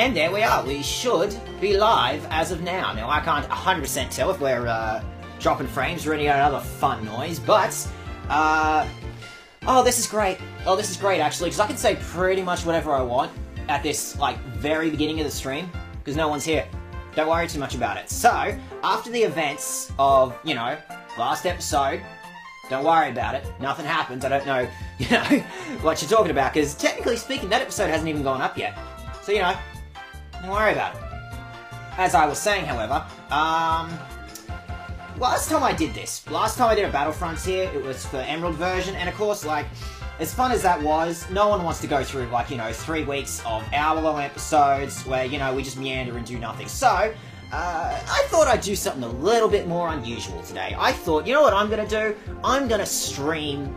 And there we are. We should be live as of now. Now, I can't 100% tell if we're dropping frames or any other fun noise, but, oh, this is great. Oh, this is great, actually, because I can say pretty much whatever I want at this, like, very beginning of the stream, because no one's here. Don't worry too much about it. So, after the events of, you know, last episode, don't worry about it. Nothing happens. I don't know, you know, what you're talking about, because technically speaking, that episode hasn't even gone up yet. So, you know, don't worry about it. As I was saying, however, last time I did a Battle Frontier, it was for Emerald version, and of course, like, as fun as that was, no one wants to go through, like, you know, 3 weeks of hour-long episodes where, you know, we just meander and do nothing. So, I thought I'd do something a little bit more unusual today. I thought, you know what I'm gonna do? I'm gonna stream,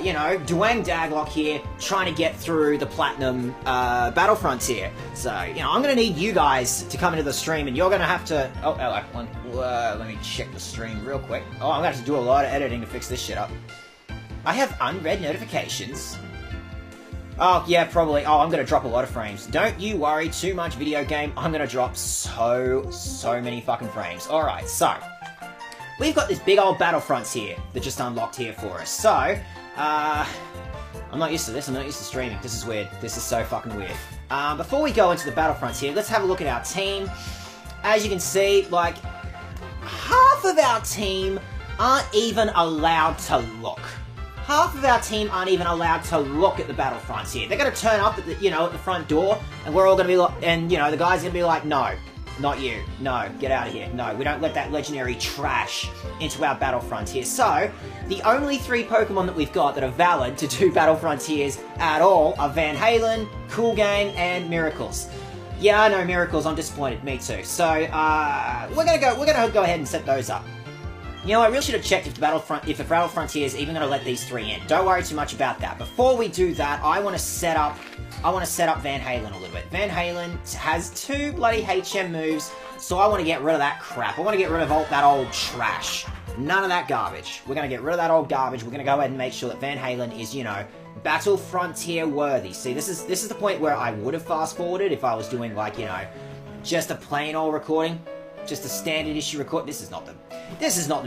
you know, Dwayne Daglocke here, trying to get through the Platinum, Battle Frontier. So, you know, I'm gonna need you guys to come into the stream, and you're gonna have to... Oh, hello. Let me check the stream real quick. Oh, I'm gonna have to do a lot of editing to fix this shit up. I have unread notifications. Oh, yeah, probably. Oh, I'm gonna drop a lot of frames. Don't you worry too much, video game. I'm gonna drop so many fucking frames. Alright, so, we've got this big old Battlefronts here that just unlocked here for us. So, I'm not used to this. I'm not used to streaming. This is weird. This is so fucking weird. Before we go into the Battlefronts here, let's have a look at our team. As you can see, like, half of our team aren't even allowed to look. Half of our team aren't even allowed to look at the Battlefronts here. They're gonna turn up at the, you know, at the front door, and we're all gonna be like, and, you know, the guy's gonna be like, no, not you, no, get out of here, no, we don't let that legendary trash into our Battlefront here. So, the only 3 Pokemon that we've got that are valid to do Battle Frontiers at all are Van Halen, Cool Game, and Miracles. Yeah, I know, Miracles, I'm disappointed, me too. So, we're gonna go ahead and set those up. You know, I really should have checked if the Battle Frontier is even going to let these 3 in. Don't worry too much about that. Before we do that, I want to set up Van Halen a little bit. Van Halen has 2 bloody HM moves, so I want to get rid of that crap. I want to get rid of all that old trash. None of that garbage. We're going to get rid of that old garbage. We're going to go ahead and make sure that Van Halen is, you know, Battle Frontier worthy. See, this is the point where I would have fast forwarded if I was doing, like, you know, just a plain old recording. Just a standard issue record. This is not the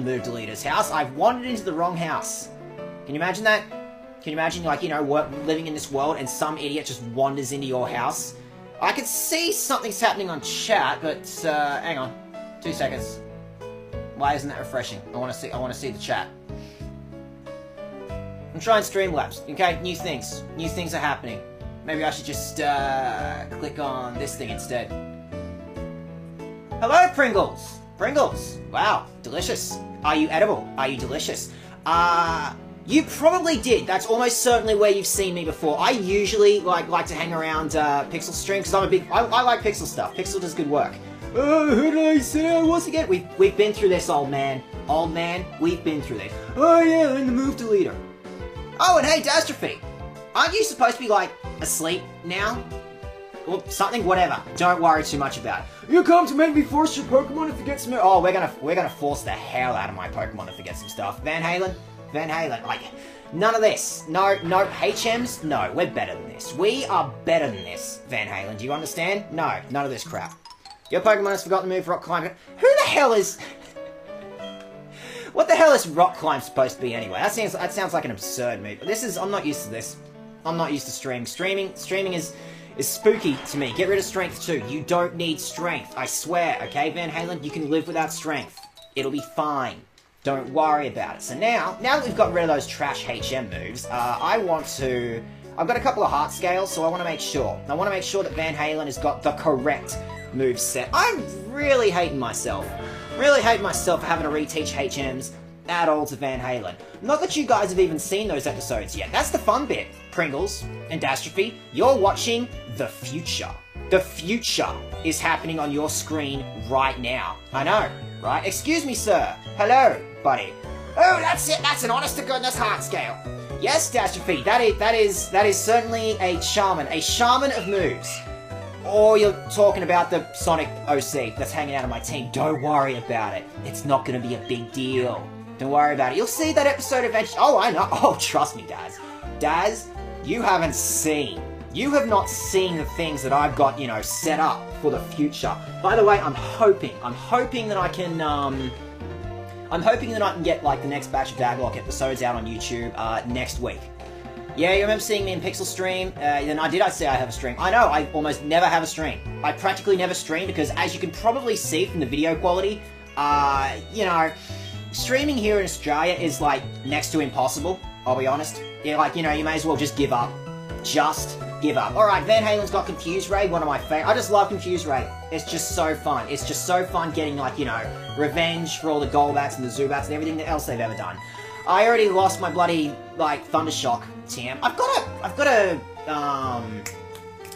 Move Deleter's house. I've wandered into the wrong house. Can you imagine that? Can you imagine, like, you know, living in this world and some idiot just wanders into your house? I could see something's happening on chat, but hang on, 2 seconds. Why isn't that refreshing? I want to see the chat. I'm trying Streamlabs. Okay, new things are happening. Maybe I should just click on this thing instead. Hello, Pringles! Pringles! Wow, delicious. Are you edible? Are you delicious? You probably did. That's almost certainly where you've seen me before. I usually like to hang around Pixel stream, because I like Pixel stuff. Pixel does good work. Who did I say I was again? We've been through this, old man. Old man, we've been through this. Oh yeah, I'm the Move Deleter. Oh, and hey, Dastrophe! Aren't you supposed to be, like, asleep now? Or something, whatever. Don't worry too much about it. You come to make me force your Pokemon to forget some... Oh, we're gonna force the hell out of my Pokemon to forget some stuff. Van Halen, like, none of this. No, HMs, no, we're better than this. We are better than this, Van Halen, do you understand? No, none of this crap. Your Pokemon has forgotten the move Rock Climb. Who the hell is... What the hell is Rock Climb supposed to be anyway? That sounds like an absurd move. But I'm not used to this. I'm not used to streaming. Streaming is spooky to me. Get rid of strength too. You don't need strength. I swear, okay, Van Halen? You can live without strength. It'll be fine. Don't worry about it. So now that we've got rid of those trash HM moves, I've got a couple of heart scales, so I want to make sure. I want to make sure that Van Halen has got the correct move set. I'm really hating myself. Really hating myself for having to reteach HMs at all to Van Halen. Not that you guys have even seen those episodes yet. That's the fun bit. Pringles and Dastrophe, you're watching the future. The future is happening on your screen right now. I know, right? Excuse me, sir. Hello, buddy. Oh, that's it. That's an honest-to-goodness heart scale. Yes, Dastrophe, that is certainly a shaman of moves. Or you're talking about the Sonic OC that's hanging out on my team. Don't worry about it. It's not going to be a big deal. Don't worry about it. You'll see that episode eventually. Oh, I know. Oh, trust me, Daz. Daz, you haven't seen You have not seen the things that I've got, you know, set up for the future. By the way, I'm hoping that I can, I'm hoping that I can get, like, the next batch of Daglocke episodes out on YouTube, next week. Yeah, you remember seeing me in Pixel stream? Then I say I have a stream. I know, I almost never have a stream. I practically never stream because, as you can probably see from the video quality, you know, streaming here in Australia is, like, next to impossible, I'll be honest. Yeah, like, you know, you may as well just give up. Just give up. Alright, Van Halen's got Confused Ray, one of my favorite. I just love Confused Ray. It's just so fun. It's just so fun getting, like, you know, revenge for all the Golbats and the Zubats and everything else they've ever done. I already lost my bloody, like, Thundershock TM. I've got a,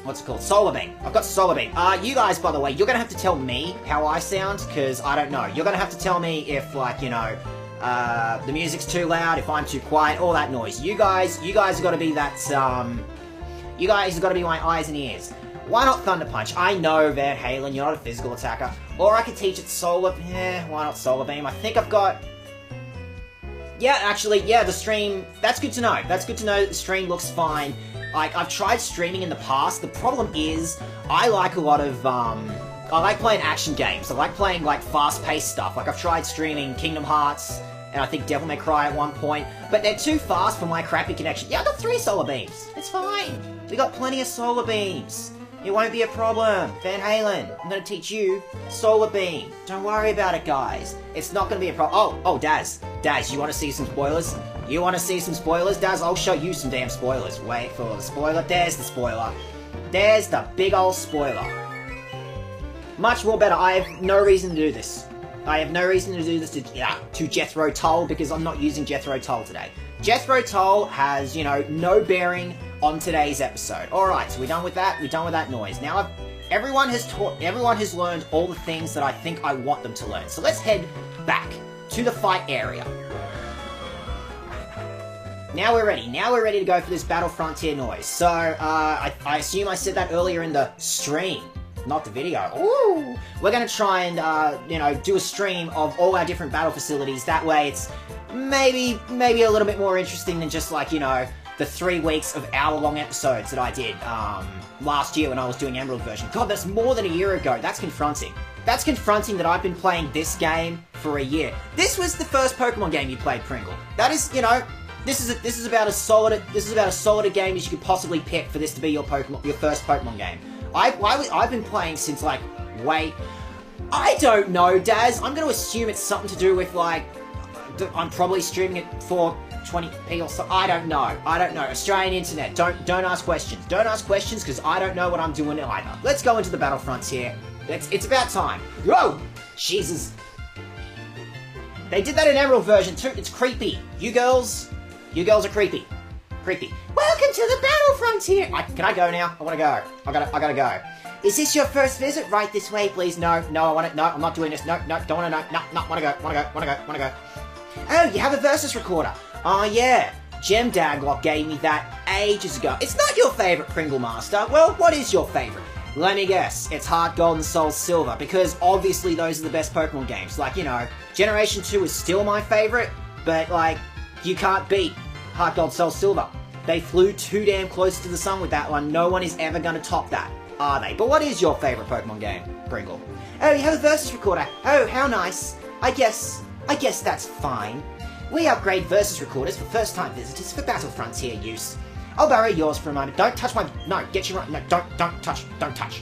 what's it called? Solar Beam. I've got Solar Beam. You guys, by the way, you're gonna have to tell me how I sound, because I don't know. You're gonna have to tell me if, like, you know, the music's too loud, if I'm too quiet, all that noise. You guys have got to be that, you guys have got to be my eyes and ears. Why not Thunder Punch? I know, Van Halen, you're not a physical attacker. Or I could teach it Solar... Yeah, why not Solar Beam? I think I've got... Yeah, actually, yeah, the stream... That's good to know. That's good to know that the stream looks fine. Like, I've tried streaming in the past. The problem is, I like a lot of, I like playing action games. I like playing, like, fast-paced stuff. Like, I've tried streaming Kingdom Hearts, and I think Devil May Cry at one point, but they're too fast for my crappy connection. Yeah, I've got 3 Solar Beams. It's fine. We got plenty of Solar Beams. It won't be a problem. Van Halen, I'm gonna teach you Solar Beam. Don't worry about it, guys. It's not gonna be a problem. Oh, Daz. Daz, you wanna see some spoilers? You wanna see some spoilers, Daz? I'll show you some damn spoilers. Wait for the spoiler. There's the spoiler. There's the big old spoiler. Much more better. I have no reason to do this. I have no reason to do this to Jethro Tull, because I'm not using Jethro Tull today. Jethro Tull has, you know, no bearing on today's episode. Alright, so we're done with that. We're done with that noise. Now, everyone has learned all the things that I think I want them to learn. So let's head back to the fight area. Now we're ready. Now we're ready to go for this Battle Frontier noise. So, I assume I said that earlier in the stream, not the video. Ooh! We're gonna try and, you know, do a stream of all our different battle facilities. That way it's maybe a little bit more interesting than just, like, you know, the 3 weeks of hour-long episodes that I did, last year when I was doing Emerald version. God, that's more than a year ago. That's confronting. That's confronting that I've been playing this game for a year. This was the first Pokemon game you played, Pringle. That is, you know, this is about as solid a game as you could possibly pick for this to be your first Pokemon game. I've been playing since, like, wait, I don't know, Daz. I'm going to assume it's something to do with, like, I'm probably streaming it for 20p or so. I don't know. Australian internet. Don't ask questions. Don't ask questions, because I don't know what I'm doing either. Let's go into the battle frontier. It's about time. Whoa! Jesus. They did that in Emerald version too. It's creepy. You girls are creepy. Creepy. Welcome to the battle frontier. Can I go now? I want to go. I gotta go. Is this your first visit? Right this way, please. No, I'm not doing this. No, don't wanna know. No, wanna go. Oh, you have a Versus recorder. Oh, yeah. Gem Daglocke gave me that ages ago. It's not your favourite, Pringle Master. Well, what is your favourite? Let me guess. It's Heart Gold and Soul Silver, because obviously those are the best Pokemon games. Like, you know, Generation 2 is still my favourite, but, like, you can't beat Heart Gold, Soul Silver. They flew too damn close to the sun with that one. No one is ever going to top that, are they? But what is your favourite Pokemon game, Pringle? Oh, you have a Versus recorder. Oh, how nice. I guess that's fine. We upgrade Versus recorders for first-time visitors for Battle Frontier use. I'll borrow yours for a moment. Don't touch my... No, get your own. No, don't touch. Don't touch.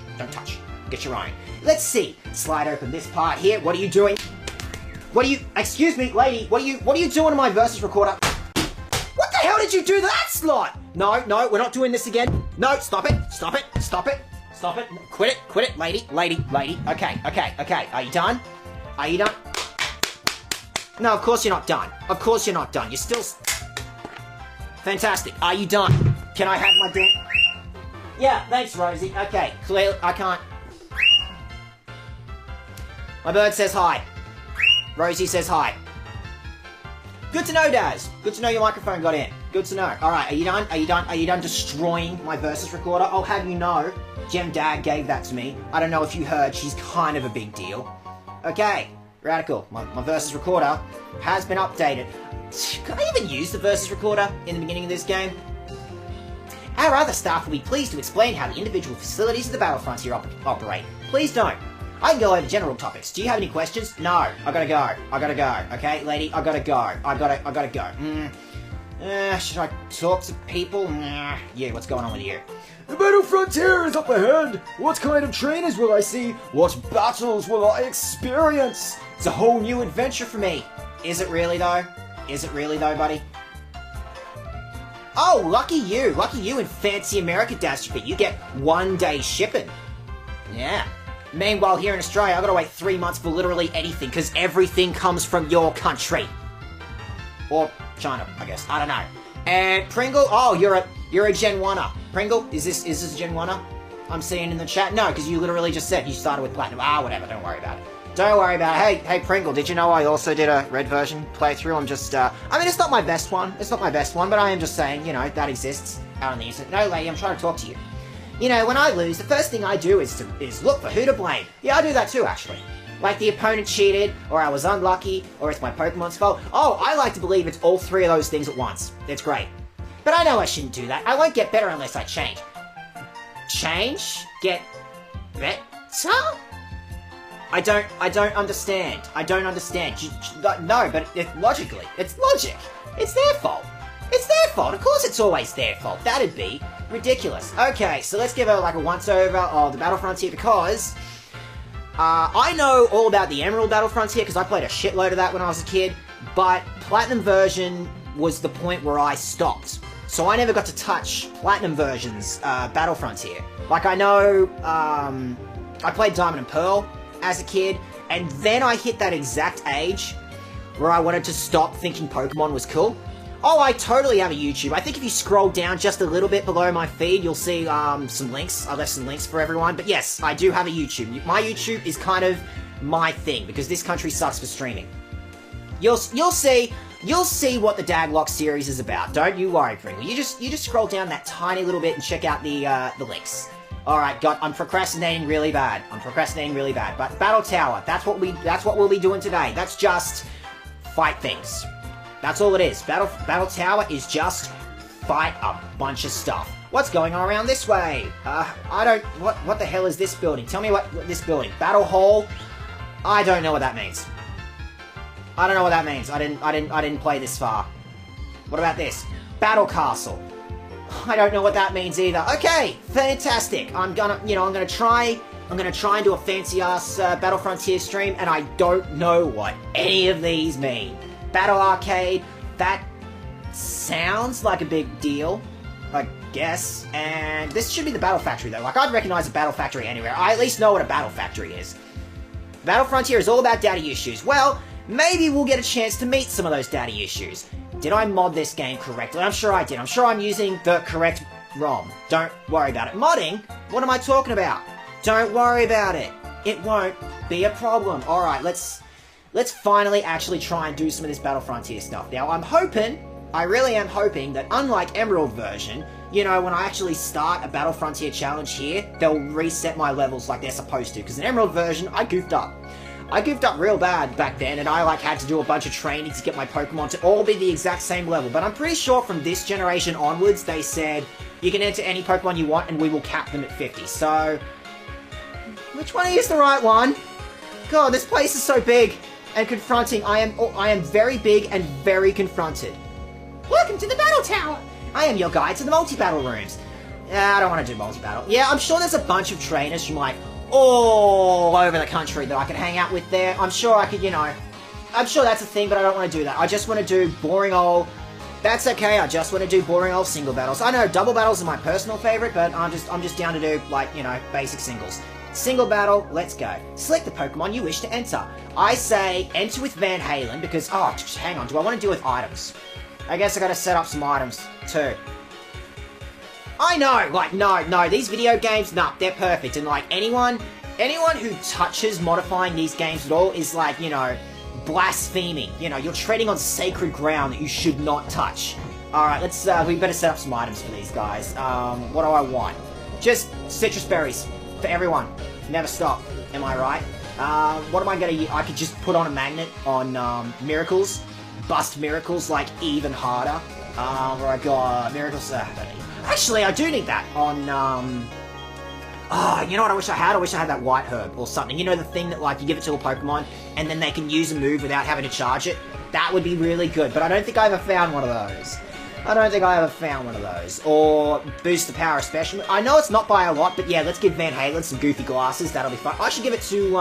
Get your own. Let's see. Slide open this part here. What are you doing? What are you... Excuse me, lady. What are you doing to my Versus recorder? What the hell did you do to that slot? No, we're not doing this again. No, stop it. Quit it, lady. Okay. Are you done? No, of course you're not done. You're still... Fantastic. Are you done? Can I have my drink? Yeah, thanks, Rosie. Okay, clearly I can't... My bird says hi. Rosie says hi. Good to know, Daz. Good to know your microphone got in. Good to know. Alright, are you done? Are you done destroying my Versus recorder? I'll have you know, Gem Dag gave that to me. I don't know if you heard, she's kind of a big deal. Okay, radical. My Versus recorder has been updated. Could I even use the Versus recorder in the beginning of this game? Our other staff will be pleased to explain how the individual facilities of the Battle Frontier operate. Please don't. I can go over general topics. Do you have any questions? No. I gotta go. Okay, lady? I gotta go. I gotta go. Should I talk to people? Yeah, what's going on with you? The Battle Frontier is up ahead! What kind of trainers will I see? What battles will I experience? It's a whole new adventure for me. Is it really though? Is it really though, buddy? Oh, lucky you. Lucky you in fancy America, Daget. You get 1 day shipping. Yeah. Meanwhile, here in Australia, I've got to wait 3 months for literally anything, because everything comes from your country. Or China, I guess. I don't know. And Pringle, oh, you're a Gen 1er. Pringle, is this a Gen 1er? I'm seeing in the chat. No, because you literally just said you started with Platinum. Ah, whatever, don't worry about it. Don't worry about it. Hey, Pringle, did you know I also did a red version playthrough? I'm just, I mean, it's not my best one. It's not my best one, but I am just saying, you know, that exists out on the internet. No, lady, I'm trying to talk to you. You know, when I lose, the first thing I do is look for who to blame. Yeah, I do that too, actually. Like the opponent cheated, or I was unlucky, or it's my Pokemon's fault. Oh, I like to believe it's all three of those things at once. It's great. But I know I shouldn't do that. I won't get better unless I change. Change? Get better? I don't understand. I don't understand. No, but logically, it's logic. It's their fault. It's their fault. Of course it's always their fault. That'd be ridiculous. Okay, so let's give a once-over of the Battle Frontier because I know all about the Emerald Battle Frontier because I played a shitload of that when I was a kid, but Platinum version was the point where I stopped. So I never got to touch Platinum version's Battle Frontier. Like, I know I played Diamond and Pearl as a kid, and then I hit that exact age where I wanted to stop thinking Pokemon was cool. Oh, I totally have a YouTube. I think if you scroll down just a little bit below my feed, you'll see some links. I left some links for everyone. But yes, I do have a YouTube. My YouTube is kind of my thing, because this country sucks for streaming. You'll see what the Daglocke series is about. Don't you worry, Pringle. You just scroll down that tiny little bit and check out the links. Alright, I'm procrastinating really bad. But Battle Tower, that's what we'll be doing today. That's just fight things. That's all it is. Battle Tower is just fight a bunch of stuff. What's going on around this way? What the hell is this building? Tell me what this building. Battle Hall? I don't know what that means. I don't know what that means. I didn't play this far. What about this? Battle Castle. I don't know what that means either. Okay, fantastic. I'm gonna try and do a fancy ass Battle Frontier stream, and I don't know what any of these mean. Battle Arcade, that sounds like a big deal, I guess. And this should be the Battle Factory though. Like, I'd recognize a Battle Factory anywhere. I at least know what a Battle Factory is. Battle Frontier is all about daddy issues. Well, maybe we'll get a chance to meet some of those daddy issues. Did I mod this game correctly? I'm sure I did. I'm sure I'm using the correct ROM. Don't worry about it. Modding? What am I talking about? Don't worry about it. It won't be a problem. Alright, let's finally actually try and do some of this Battle Frontier stuff. Now, I really am hoping that unlike Emerald version, you know, when I actually start a Battle Frontier challenge here, they'll reset my levels like they're supposed to. Because in Emerald version, I goofed up. I goofed up real bad back then, and I had to do a bunch of training to get my Pokemon to all be the exact same level. But I'm pretty sure from this generation onwards, they said, you can enter any Pokemon you want, and we will cap them at 50. So, which one is the right one? God, this place is so big and confronting. I am very big and very confronted. Welcome to the Battle Tower! I am your guide to the multi-battle rooms. I don't want to do multi-battle. Yeah, I'm sure there's a bunch of trainers from, like, all over the country that I could hang out with there. I'm sure I could, you know, I'm sure that's a thing, but I don't want to do that. I just want to do boring old... That's okay, I just want to do boring old single battles. I know double battles are my personal favorite, but I'm just down to do, like, you know, basic singles. Single battle, let's go. Select the Pokemon you wish to enter. I say enter with Van Halen because, oh, hang on, do I want to deal with items? I guess I gotta set up some items, too. I know, like, no, these video games, nah, they're perfect, and, like, anyone who touches modifying these games at all is, like, you know, blaspheming. You know, you're treading on sacred ground that you should not touch. Alright, we better set up some items for these guys. What do I want? Just citrus berries for everyone. Never stop, am I right? What am I gonna use? I could just put on a magnet on, Miracles. Bust Miracles, like, even harder. Where I got Miracles. Actually, I do need that on, you know what I wish I had? I wish I had that white herb or something. You know the thing that, like, you give it to a Pokemon, and then they can use a move without having to charge it? That would be really good, but I don't think I ever found one of those. Or boost the power special. I know it's not by a lot, but yeah, let's give Van Halen some goofy glasses. That'll be fun. I should give it to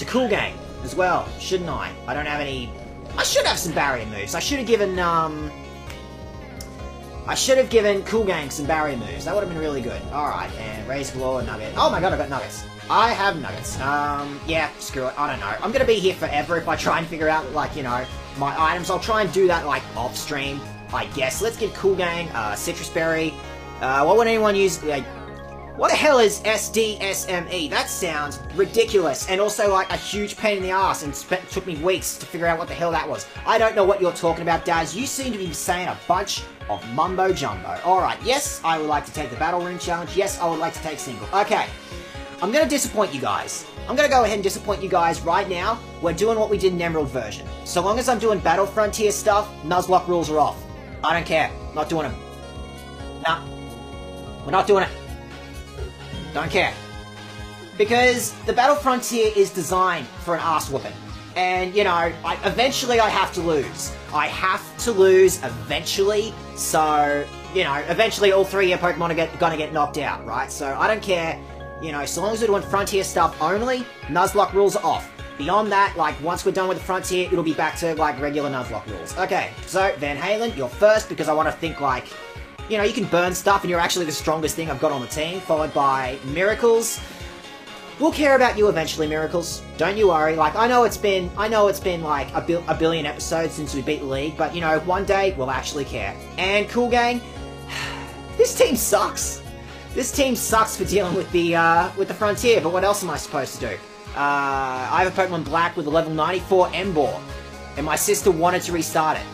Cool Gang as well, shouldn't I? I don't have any... I should have some barrier moves. I should have given Cool Gang some barrier moves. That would have been really good. Alright, and Razor Claw, Nugget. Oh my god, I've got Nuggets. I have Nuggets. Yeah, screw it. I don't know. I'm gonna be here forever if I try and figure out, like, you know, my items. I'll try and do that, like, off-stream, I guess. Let's give Cool Gang, Citrus Berry. What would anyone use? Like, what the hell is SDSME? That sounds ridiculous, and also, like, a huge pain in the ass, and took me weeks to figure out what the hell that was. I don't know what you're talking about, Daz. You seem to be saying a bunch of mumbo-jumbo. Alright, yes, I would like to take the Battle Room Challenge. Yes, I would like to take Single. Okay. I'm gonna disappoint you guys. I'm gonna go ahead and disappoint you guys right now. We're doing what we did in Emerald version. So long as I'm doing Battle Frontier stuff, Nuzlocke rules are off. I don't care. Not doing them. Nah. We're not doing it. Don't care. Because the Battle Frontier is designed for an ass whooping. And, you know, eventually I have to lose. I have to lose eventually. So, you know, eventually all three of your Pokemon are gonna get knocked out, right? So I don't care. You know, so long as we're doing Frontier stuff only, Nuzlocke rules are off. Beyond that, like, once we're done with the Frontier, it'll be back to, like, regular Nuzlocke rules. Okay, so, Van Halen, you're first, because I want to think, like, you know, you can burn stuff, and you're actually the strongest thing I've got on the team, followed by Miracles. We'll care about you eventually, Miracles. Don't you worry. Like, I know it's been, like, a billion episodes since we beat the league, but, you know, one day, we'll actually care. And Cool Gang, this team sucks. This team sucks for dealing with the Frontier, but what else am I supposed to do? I have a Pokemon Black with a level 94 Emboar, and my sister wanted to restart it.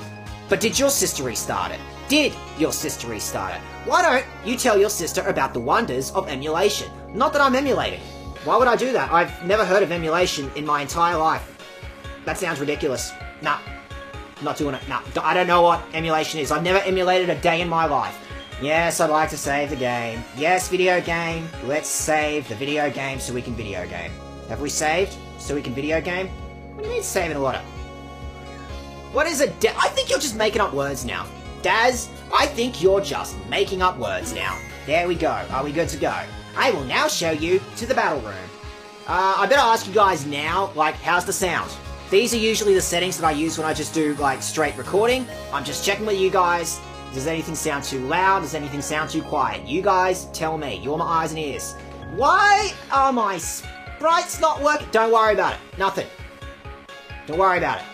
But did your sister restart it? Did your sister restart it? Why don't you tell your sister about the wonders of emulation? Not that I'm emulating. Why would I do that? I've never heard of emulation in my entire life. That sounds ridiculous. Nah, not doing it. Nah, I don't know what emulation is. I've never emulated a day in my life. Yes, I'd like to save the game. Yes, video game. Let's save the video game so we can video game. Have we saved so we can video game? What do you mean saving a lot of... What is it? I think you're just making up words now. Daz, I think you're just making up words now. There we go. Are we good to go? I will now show you to the battle room. I better ask you guys now, like, how's the sound? These are usually the settings that I use when I just do, like, straight recording. I'm just checking with you guys. Does anything sound too loud? Does anything sound too quiet? You guys, tell me. You're my eyes and ears. Why are my sprites not working? Don't worry about it. Nothing. Don't worry about it.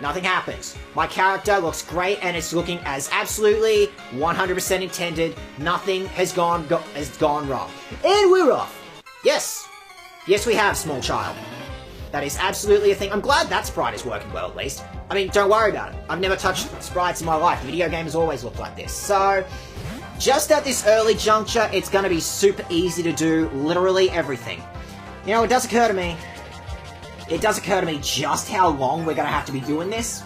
Nothing happens. My character looks great and it's looking as absolutely 100% intended. Nothing has gone wrong. And we're off. Yes. Yes, we have, small child. That is absolutely a thing. I'm glad that sprite is working well, at least. I mean, don't worry about it. I've never touched sprites in my life. Video games always look like this. So, just at this early juncture, it's going to be super easy to do literally everything. You know, it does occur to me just how long we're going to have to be doing this.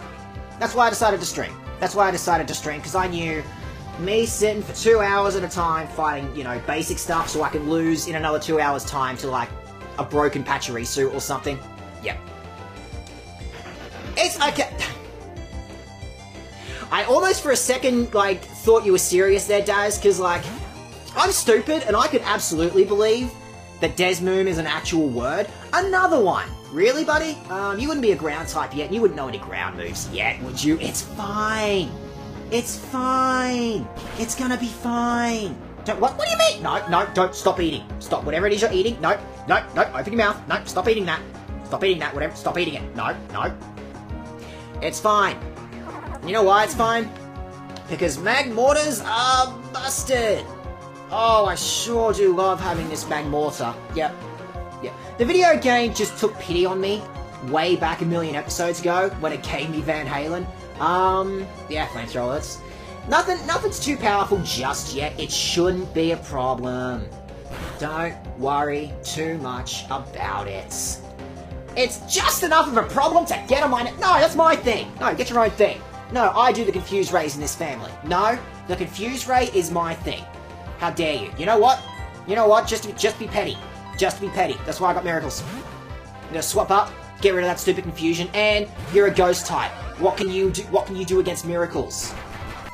That's why I decided to stream. Because I knew me sitting for 2 hours at a time fighting, you know, basic stuff so I can lose in another 2 hours' time to, like, a broken Pachirisu or something. Yep. It's okay. I almost for a second, like, thought you were serious there, Daz, because, like, I'm stupid and I could absolutely believe that Desmoom is an actual word. Another one. Really, buddy? You wouldn't be a ground type yet, and you wouldn't know any ground moves yet, would you? It's fine. It's fine. It's gonna be fine. What do you mean? No, don't. Stop eating. Stop whatever it is you're eating. No, open your mouth. No, stop eating that. Stop eating that, whatever. Stop eating it. No. It's fine. You know why it's fine? Because Magmortars are busted. Oh, I sure do love having this Magmortar. Yep. The video game just took pity on me way back a million episodes ago when it gave me Van Halen. Yeah, flamethrowers. Nothing's too powerful just yet. It shouldn't be a problem. Don't worry too much about it. It's just enough of a problem to get on my... No, that's my thing. No, get your own thing. No, I do the confused rays in this family. No, the confused ray is my thing. How dare you? You know what? You know what? Just be petty. Just be petty. That's why I got miracles. I'm gonna swap up, get rid of that stupid confusion, and you're a ghost type. What can you do? What can you do against miracles?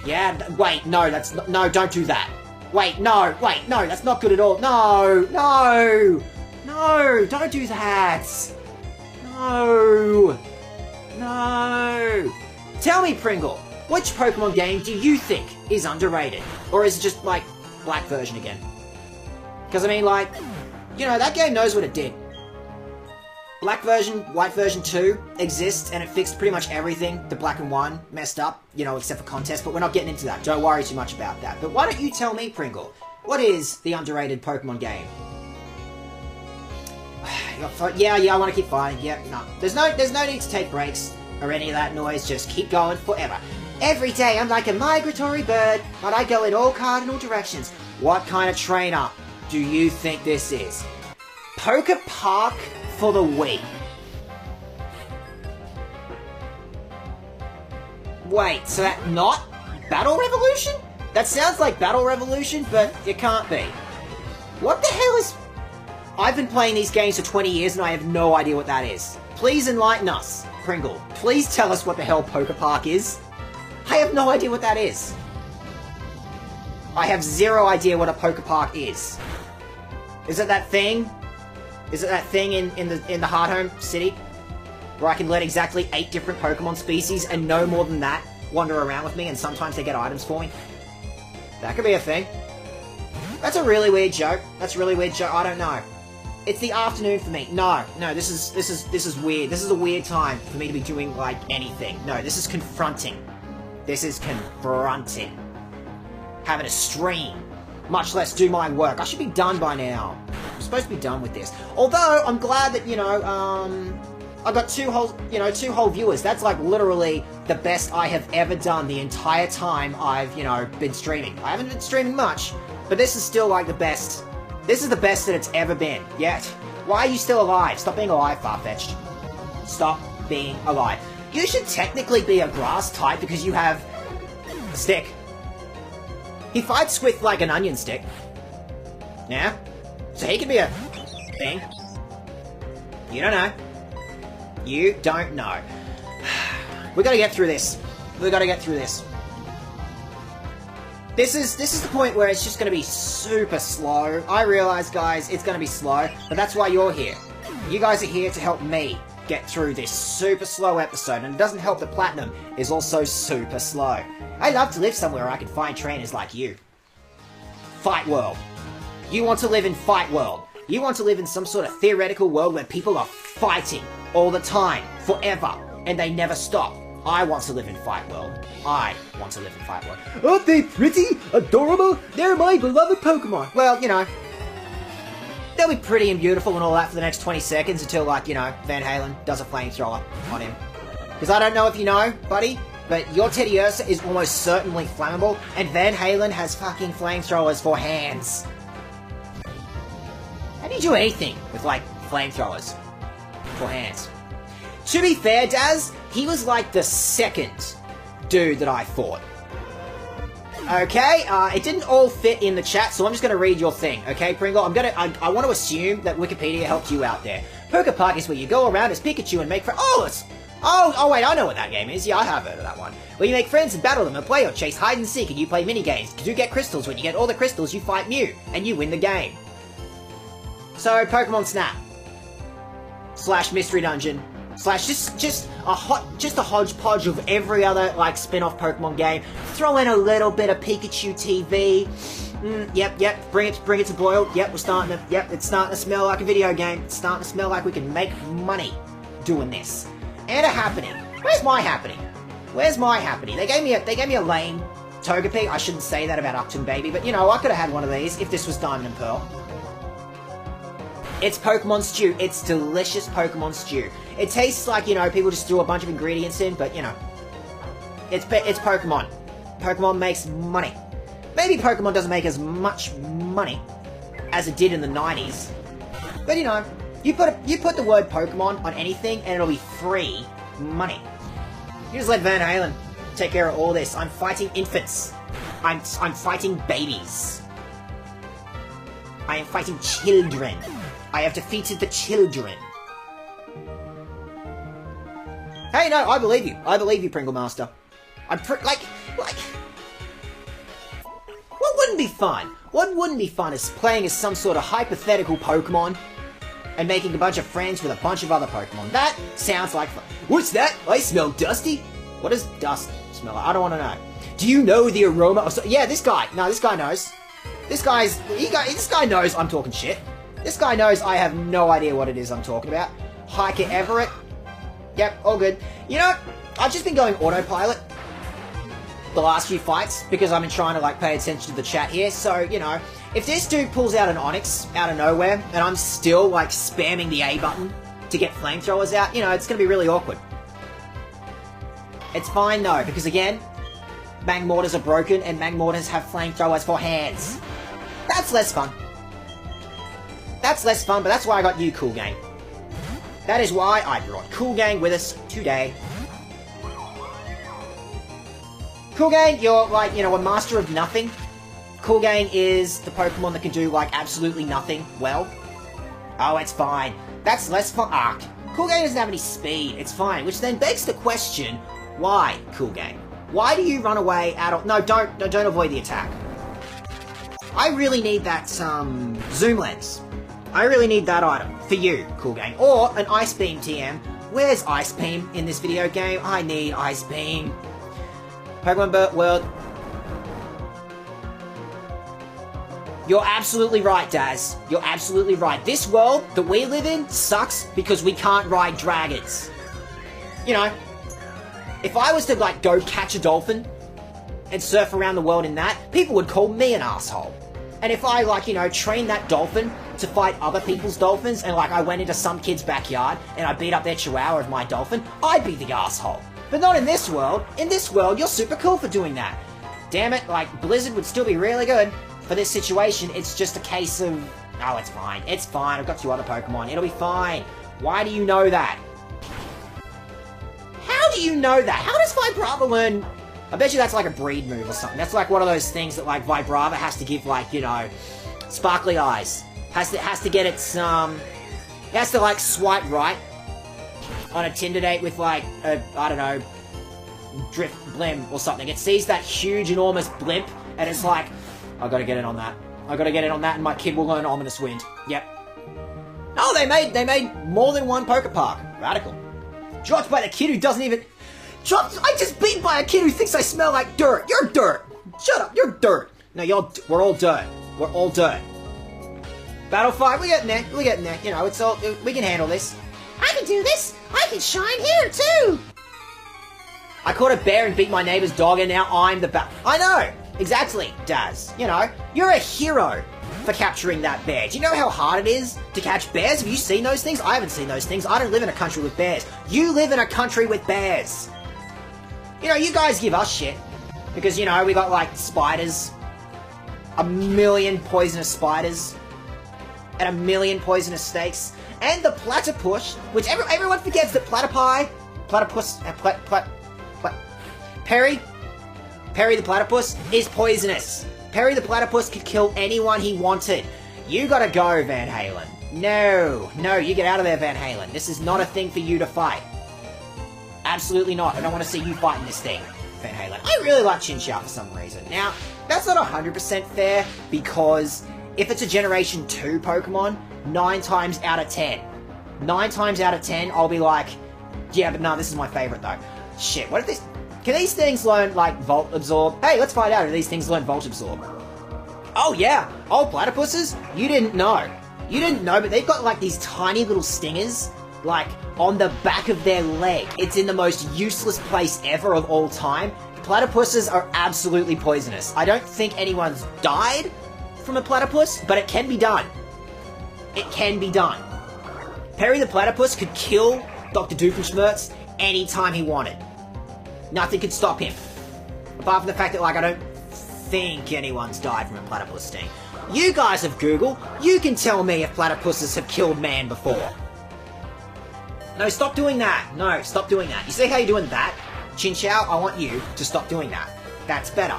Yeah. Wait. No. No. Don't do that. Wait. No. Wait. No. That's not good at all. No. No. No. Don't do that. No. No. Tell me, Pringle, which Pokemon game do you think is underrated? Or is it just, like, Black version again? Because, I mean, like, you know, that game knows what it did. Black version, White version 2 exists, and it fixed pretty much everything the Black and 1 messed up, you know, except for contest, but we're not getting into that. Don't worry too much about that. But why don't you tell me, Pringle, what is the underrated Pokemon game? Yeah, I want to keep fighting. Yeah, no. There's no need to take breaks or any of that noise. Just keep going forever. Every day I'm like a migratory bird, but I go in all cardinal directions. What kind of trainer do you think this is? Poker Park for the Wii. Wait, so that not Battle Revolution? That sounds like Battle Revolution, but it can't be. What the hell is... I've been playing these games for 20 years and I have no idea what that is. Please enlighten us, Pringle. Please tell us what the hell Poker Park is. I have no idea what that is. I have zero idea what a Poker Park is. Is it that thing? Is it that thing in the Heart Home City? Where I can let exactly 8 different Pokemon species and no more than that wander around with me and sometimes they get items for me? That could be a thing. That's a really weird joke. That's a really weird joke. I don't know. It's the afternoon for me. No, this is weird. This is a weird time for me to be doing, like, anything. No, this is confronting. This is confronting. Having a stream. Much less do my work. I should be done by now. I'm supposed to be done with this. Although, I'm glad that, you know, I got two whole viewers. That's, like, literally the best I have ever done the entire time I've, you know, been streaming. I haven't been streaming much, but this is still, like, the best. This is the best that it's ever been, yet. Why are you still alive? Stop being alive, Farfetch'd. Stop being alive. You should technically be a grass type because you have a stick. He fights with, like, an onion stick. Yeah? So he could be a thing. You don't know. You don't know. We gotta get through this. We gotta get through this. This is the point where it's just going to be super slow. I realize, guys, it's going to be slow, but that's why you're here. You guys are here to help me get through this super slow episode, and it doesn't help that Platinum is also super slow. I love to live somewhere where I can find trainers like you. Fight World. You want to live in Fight World. You want to live in some sort of theoretical world where people are fighting all the time, forever, and they never stop. I want to live in Fight World. I want to live in Fight World. Aren't they pretty? Adorable? They're my beloved Pokemon. Well, you know, they'll be pretty and beautiful and all that for the next 20 seconds until, like, you know, Van Halen does a flamethrower on him. Because I don't know if you know, buddy, but your Teddy Ursa is almost certainly flammable, and Van Halen has fucking flamethrowers for hands. How do you do anything with, like, flamethrowers for hands? To be fair, Daz, he was like the second dude that I fought. Okay, it didn't all fit in the chat, so I'm just going to read your thing, okay, Pringle? I want to assume that Wikipedia helped you out there. Poker Park is where you go around as Pikachu and make friends. Oh, wait, I know what that game is. Yeah, I have heard of that one. Where you make friends and battle them and play or chase hide and seek and you play minigames. You do get crystals. When you get all the crystals, you fight Mew and you win the game. So, Pokemon Snap. / Mystery Dungeon. / just a hodgepodge of every other, like, spin-off Pokemon game. Throw in a little bit of Pikachu TV. Yep, bring it to boil. Yep, it's starting to smell like a video game. It's starting to smell like we can make money doing this. And a Happening. Where's my Happening? Where's my Happening? They gave me a lame Togepi. I shouldn't say that about Upton Baby, but, you know, I could have had one of these if this was Diamond and Pearl. It's Pokemon stew. It's delicious Pokemon stew. It tastes like, you know, people just threw a bunch of ingredients in, but, you know, it's Pokemon. Pokemon makes money. Maybe Pokemon doesn't make as much money as it did in the 90s. But, you know, you put the word Pokemon on anything and it'll be free money. You just let Van Halen take care of all this. I'm fighting infants. I'm fighting babies. I am fighting children. I have defeated the children. Hey, no, I believe you. I believe you, Pringle Master. Like... What wouldn't be fun? What wouldn't be fun is playing as some sort of hypothetical Pokemon and making a bunch of friends with a bunch of other Pokemon. That sounds like fun. What's that? I smell dusty? What does dust smell like? I don't want to know. Do you know the aroma of... Yeah, this guy. No, this guy knows. This guy knows I'm talking shit. This guy knows I have no idea what it is I'm talking about. Hiker Everett. Yep, all good. You know, I've just been going autopilot the last few fights because I've been trying to, like, pay attention to the chat here. So, you know, if this dude pulls out an Onix out of nowhere and I'm still, like, spamming the A button to get flamethrowers out, you know, it's going to be really awkward. It's fine, though, because, again, Magmortars are broken and Magmortars have flamethrowers for hands. That's less fun. That's less fun, but that's why I got you, Cool Gang. That is why I brought Cool Gang with us today. Cool Gang, you're like, you know, a master of nothing. Cool Gang is the Pokemon that can do, like, absolutely nothing well. Oh, it's fine. That's less fun. Cool Gang doesn't have any speed. It's fine. Which then begs the question, why, Cool Gang? Why do you run away at all? No, don't avoid the attack. I really need that, zoom lens. I really need that item for you, Cool Gang. Or an Ice Beam TM. Where's Ice Beam in this video game? I need Ice Beam. Pokemon World. You're absolutely right, Daz. You're absolutely right. This world that we live in sucks because we can't ride dragons. You know, if I was to, like, go catch a dolphin and surf around the world in that, people would call me an asshole. And if I, like, you know, trained that dolphin to fight other people's dolphins, and, like, I went into some kid's backyard and I beat up their chihuahua with my dolphin, I'd be the asshole. But not in this world. In this world, you're super cool for doing that. Damn it, like, Blizzard would still be really good for this situation. It's just a case of... Oh, it's fine. It's fine. I've got 2 other Pokemon. It'll be fine. Why do you know that? How do you know that? How does Vibrava learn... I bet you that's like a breed move or something. That's like one of those things that, like, Vibrava has to give, like, you know, sparkly eyes. Has to get its, it has to, like, swipe right on a Tinder date with, like, a, I don't know, Drift Blim or something. It sees that huge, enormous blimp, and it's like, I gotta get in on that. I gotta get in on that, and my kid will learn Ominous Wind. Yep. Oh, they made more than one Poké Park. Radical. Dropped by the kid who doesn't even... I just beat by a kid who thinks I smell like dirt. You're dirt. Shut up. You're dirt. No, we're all dirt. We're all dirt. Battle 5, we're getting there. We're getting there. You know, it's all... We can handle this. I can do this. I can shine here, too. I caught a bear and beat my neighbor's dog, and now I'm the I know. Exactly, Daz. You know, you're a hero for capturing that bear. Do you know how hard it is to catch bears? Have you seen those things? I haven't seen those things. I don't live in a country with bears. You live in a country with bears. You know, you guys give us shit. Because, you know, we got, like, spiders. 1,000,000 poisonous spiders. And 1,000,000 poisonous snakes. And the platypus, which everyone forgets that Perry the platypus is poisonous. Perry the platypus could kill anyone he wanted. You gotta go, Van Halen. No, you get out of there, Van Halen. This is not a thing for you to fight. Absolutely not. I don't want to see you fighting this thing, Van Halen. I really like Chinchou for some reason. Now, that's not 100% fair, because if it's a Generation 2 Pokemon, 9 times out of 10, I'll be like, yeah, but no, this is my favorite, though. Shit, what if this... Can these things learn, like, Volt Absorb? Hey, let's find out if these things learn Volt Absorb. Oh, yeah. Oh, platypuses? You didn't know. You didn't know, but they've got, like, these tiny little stingers, like, on the back of their leg. It's in the most useless place ever of all time. Platypuses are absolutely poisonous. I don't think anyone's died from a platypus, but it can be done. It can be done. Perry the platypus could kill Dr. Doofenshmirtz anytime he wanted. Nothing could stop him. Apart from the fact that, like, I don't think anyone's died from a platypus sting. You guys have Google. You can tell me if platypuses have killed man before. No, stop doing that. No, stop doing that. You see how you're doing that? Chinchou, I want you to stop doing that. That's better.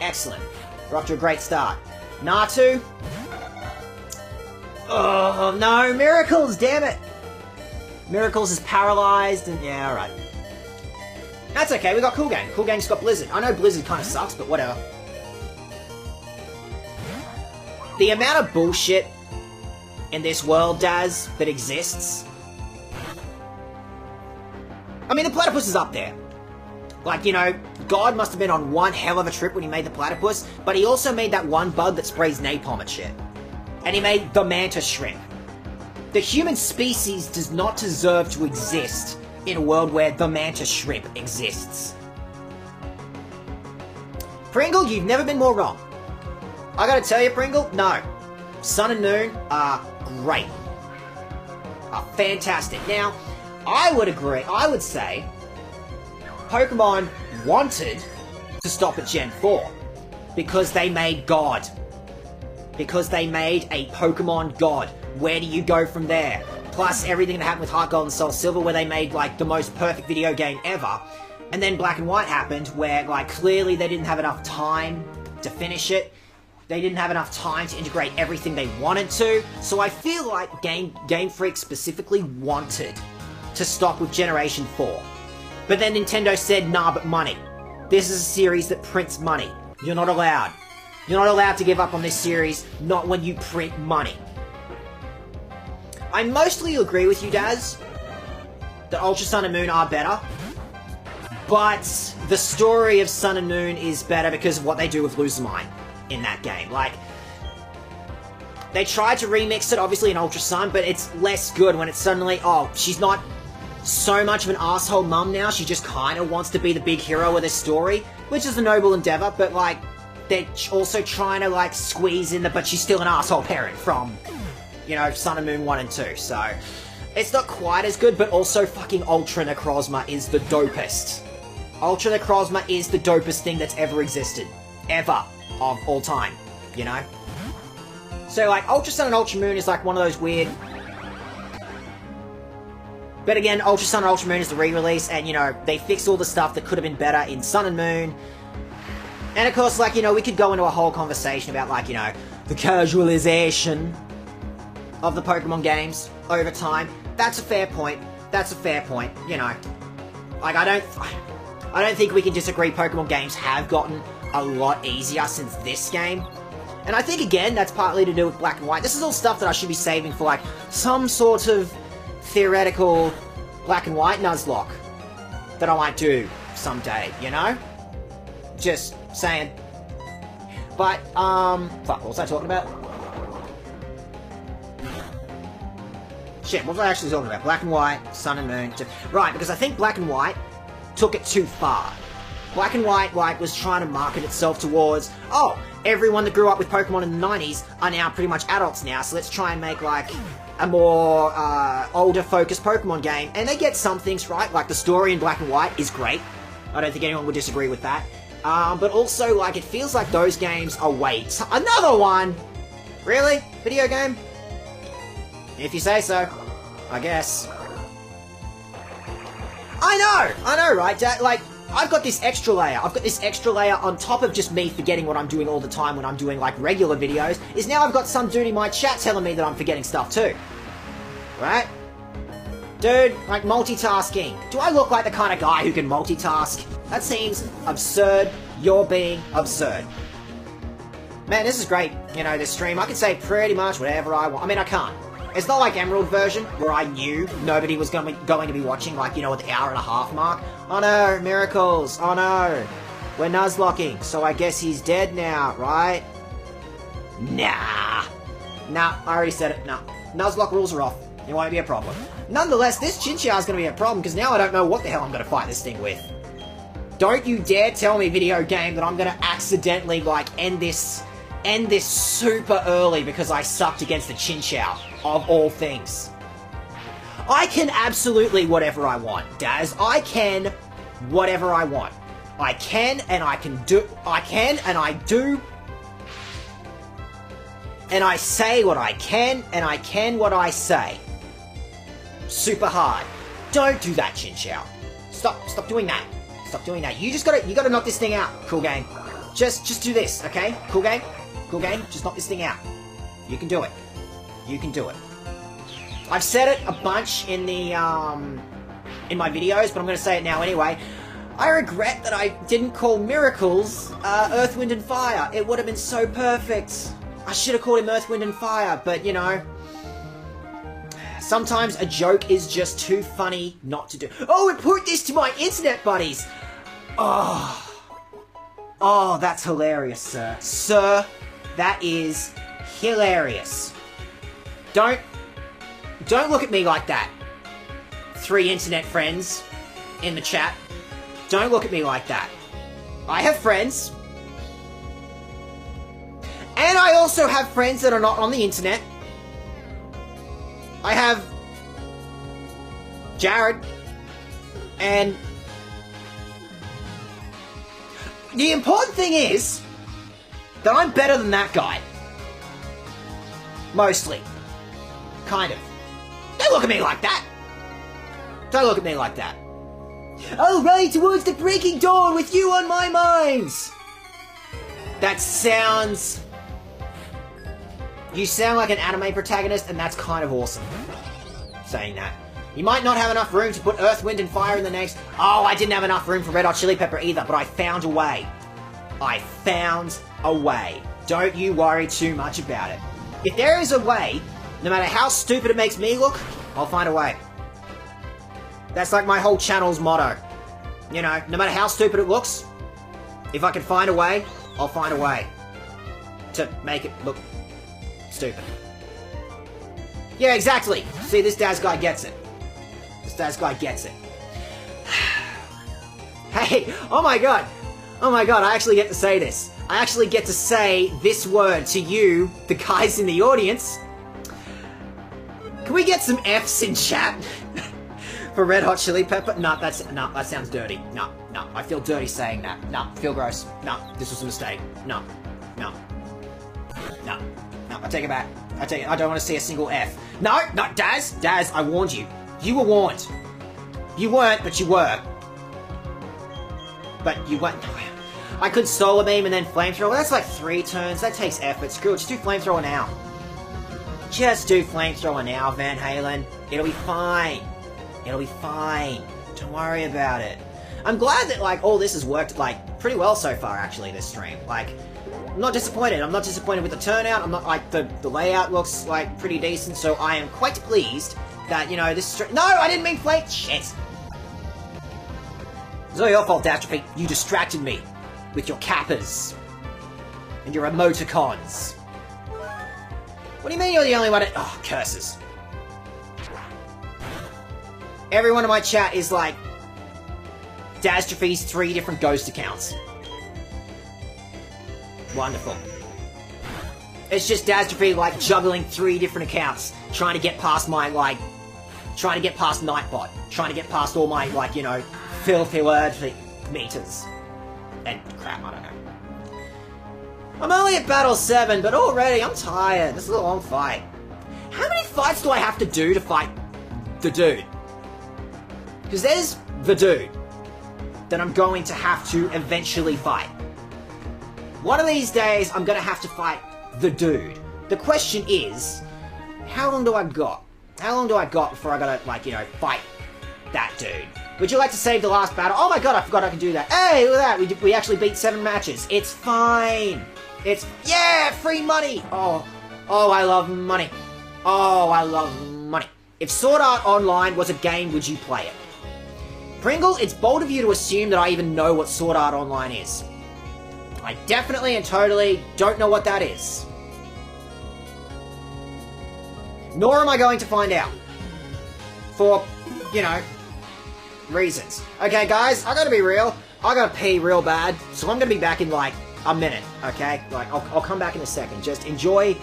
Excellent. We're off to a great start. Natu. Oh, no. Miracles, damn it. Miracles is paralyzed, and yeah, alright. That's okay, we got Cool Gang. Cool Gang's got Blizzard. I know Blizzard kind of sucks, but whatever. The amount of bullshit in this world, Daz, that exists. I mean, the platypus is up there. Like, you know, God must have been on one hell of a trip when he made the platypus, but he also made that one bug that sprays napalm at shit. And he made the mantis shrimp. The human species does not deserve to exist in a world where the mantis shrimp exists. Pringle, you've never been more wrong. I gotta tell you, Pringle, no. Sun and Moon are great. Are fantastic. Now, I would agree, I would say, Pokemon wanted to stop at Gen 4 because they made God. Because they made a Pokemon God. Where do you go from there? Plus everything that happened with Heart Gold and Soul Silver where they made like the most perfect video game ever. And then Black and White happened where like clearly they didn't have enough time to finish it. They didn't have enough time to integrate everything they wanted to. So I feel like Game Freak specifically wanted to stop with Generation 4. But then Nintendo said, nah, but money. This is a series that prints money. You're not allowed. You're not allowed to give up on this series, not when you print money. I mostly agree with you, Daz, that Ultra Sun and Moon are better, but the story of Sun and Moon is better because of what they do with Luzamine in that game. Like, they tried to remix it, obviously, in Ultra Sun, but it's less good when it's suddenly, oh, she's not so much of an asshole mum now, she just kind of wants to be the big hero of this story, which is a noble endeavor, but, like, they're also trying to, like, squeeze in the, but she's still an asshole parent from, you know, Sun and Moon 1 and 2, so it's not quite as good, but also fucking Ultra Necrozma is the dopest. Ultra Necrozma is the dopest thing that's ever existed. Ever. Of all time. You know? So, like, Ultra Sun and Ultra Moon is, like, one of those weird... But again, Ultra Sun and Ultra Moon is the re-release, and, you know, they fixed all the stuff that could have been better in Sun and Moon. And, of course, like, you know, we could go into a whole conversation about, like, you know, the casualization of the Pokemon games over time. That's a fair point. That's a fair point, you know. Like, I don't think we can disagree Pokemon games have gotten a lot easier since this game. And I think, again, that's partly to do with Black and White. This is all stuff that I should be saving for, like, some sort of theoretical Black and White Nuzlocke that I might do someday, you know? Just saying. But, fuck, what was I talking about? Shit, what was I actually talking about? Black and White, Sun and Moon. Right, because I think Black and White took it too far. Black and White, like, was trying to market itself towards, oh, everyone that grew up with Pokemon in the 90s are now pretty much adults now, so let's try and make, like, a more, older-focused Pokemon game. And they get some things right, like the story in Black and White is great. I don't think anyone would disagree with that. But also, like, it feels like those games are wait. Another one! Really? Video game? If you say so, I guess. I know, right? Like, I've got this extra layer. I've got this extra layer on top of just me forgetting what I'm doing all the time when I'm doing, like, regular videos, is now I've got some dude in my chat telling me that I'm forgetting stuff too. Right? Dude, like, multitasking. Do I look like the kind of guy who can multitask? That seems absurd. You're being absurd. Man, this is great, you know, this stream. I can say pretty much whatever I want. I mean, I can't. It's not like Emerald version, where I knew nobody was going to be watching, like, you know, at the hour and a half mark. Oh no, Miracles, oh no. We're Nuzlocking, so I guess he's dead now, right? Nah. Nah, I already said it, nah. Nuzlocke rules are off. It won't be a problem. Nonetheless, this Chinchou is going to be a problem, because now I don't know what the hell I'm going to fight this thing with. Don't you dare tell me, video game, that I'm going to accidentally, like, end this super early because I sucked against the Chinchou, of all things. I can absolutely whatever I want, Daz. I can whatever I want. I can and I can do. I can and I do. And I say what I can and I can what I say. Super hard. Don't do that, Chinchou. Stop doing that. Stop doing that. You gotta knock this thing out, cool game. Just do this, okay? Cool game? Cool game? Just knock this thing out. You can do it. You can do it. I've said it a bunch in the, in my videos, but I'm gonna say it now anyway. I regret that I didn't call Miracles, Earth, Wind, and Fire. It would have been so perfect. I should have called him Earth, Wind, and Fire, but, you know... Sometimes a joke is just too funny not to do. Oh, report this to my internet buddies! Oh. Oh, that's hilarious, sir. Sir, that is hilarious. Don't look at me like that. 3 internet friends in the chat. Don't look at me like that. I have friends. And I also have friends that are not on the internet. I have Jared, and the important thing is that I'm better than that guy. Mostly. Kind of. Don't look at me like that. Don't look at me like that. I'll ride towards the breaking dawn with you on my mind. That sounds... You sound like an anime protagonist, and that's kind of awesome. Saying that. You might not have enough room to put Earth, Wind, and Fire in the names. Oh, I didn't have enough room for Red Hot Chili Pepper either, but I found a way. I found a way. Don't you worry too much about it. If there is a way, no matter how stupid it makes me look, I'll find a way. That's like my whole channel's motto. You know, no matter how stupid it looks, if I can find a way, I'll find a way to make it look stupid. Yeah, exactly. See, this Daz guy gets it. This Daz guy gets it. Hey, oh my god. Oh my god, I actually get to say this. I actually get to say this word to you, the guys in the audience. Can we get some F's in chat? For Red Hot Chili Pepper? No, that sounds dirty. No, I feel dirty saying that. No, I feel gross. No, this was a mistake. No, I take it back. I don't want to see a single F. No, Daz, I warned you. You were warned. You weren't, but you were. But you weren't. I could Solar Beam and then Flamethrower. That's like 3 turns. That takes effort. Screw it. Just do Flamethrower now. Just do Flamethrower now, Van Halen. It'll be fine. It'll be fine. Don't worry about it. I'm glad that, like, all this has worked, like, pretty well so far, actually, this stream. Like, I'm not disappointed. I'm not disappointed with the turnout. I'm not, like, the layout looks, like, pretty decent, so I am quite pleased that, you know, this stream... No, I didn't mean flame... Shit. It's all your fault, Dastrophe. You distracted me with your Kappas and your emoticons. What do you mean you're the only one? Oh, curses. Everyone in my chat is like Dastrophe's 3 different ghost accounts. Wonderful. It's just Dastrophe, like, juggling 3 different accounts, trying to get past my, like, trying to get past Nightbot, trying to get past all my, like, you know, filthy word meters. And crap, I don't know. I'm only at Battle 7, but already I'm tired. This is a long fight. How many fights do I have to do to fight the dude? Because there's the dude that I'm going to have to eventually fight. One of these days, I'm going to have to fight the dude. The question is, how long do I got? How long do I got before I gotta, like, you know, fight that dude? Would you like to save the last battle? Oh my god, I forgot I can do that. Hey, look at that. We actually beat 7 matches. It's fine. It's... Yeah, free money. Oh, I love money. Oh, I love money. If Sword Art Online was a game, would you play it? Pringle, it's bold of you to assume that I even know what Sword Art Online is. I definitely and totally don't know what that is. Nor am I going to find out. For, you know, reasons. Okay, guys, I gotta be real. I gotta pee real bad, so I'm gonna be back in, like, a minute, okay? Like, I'll come back in a second. Just enjoy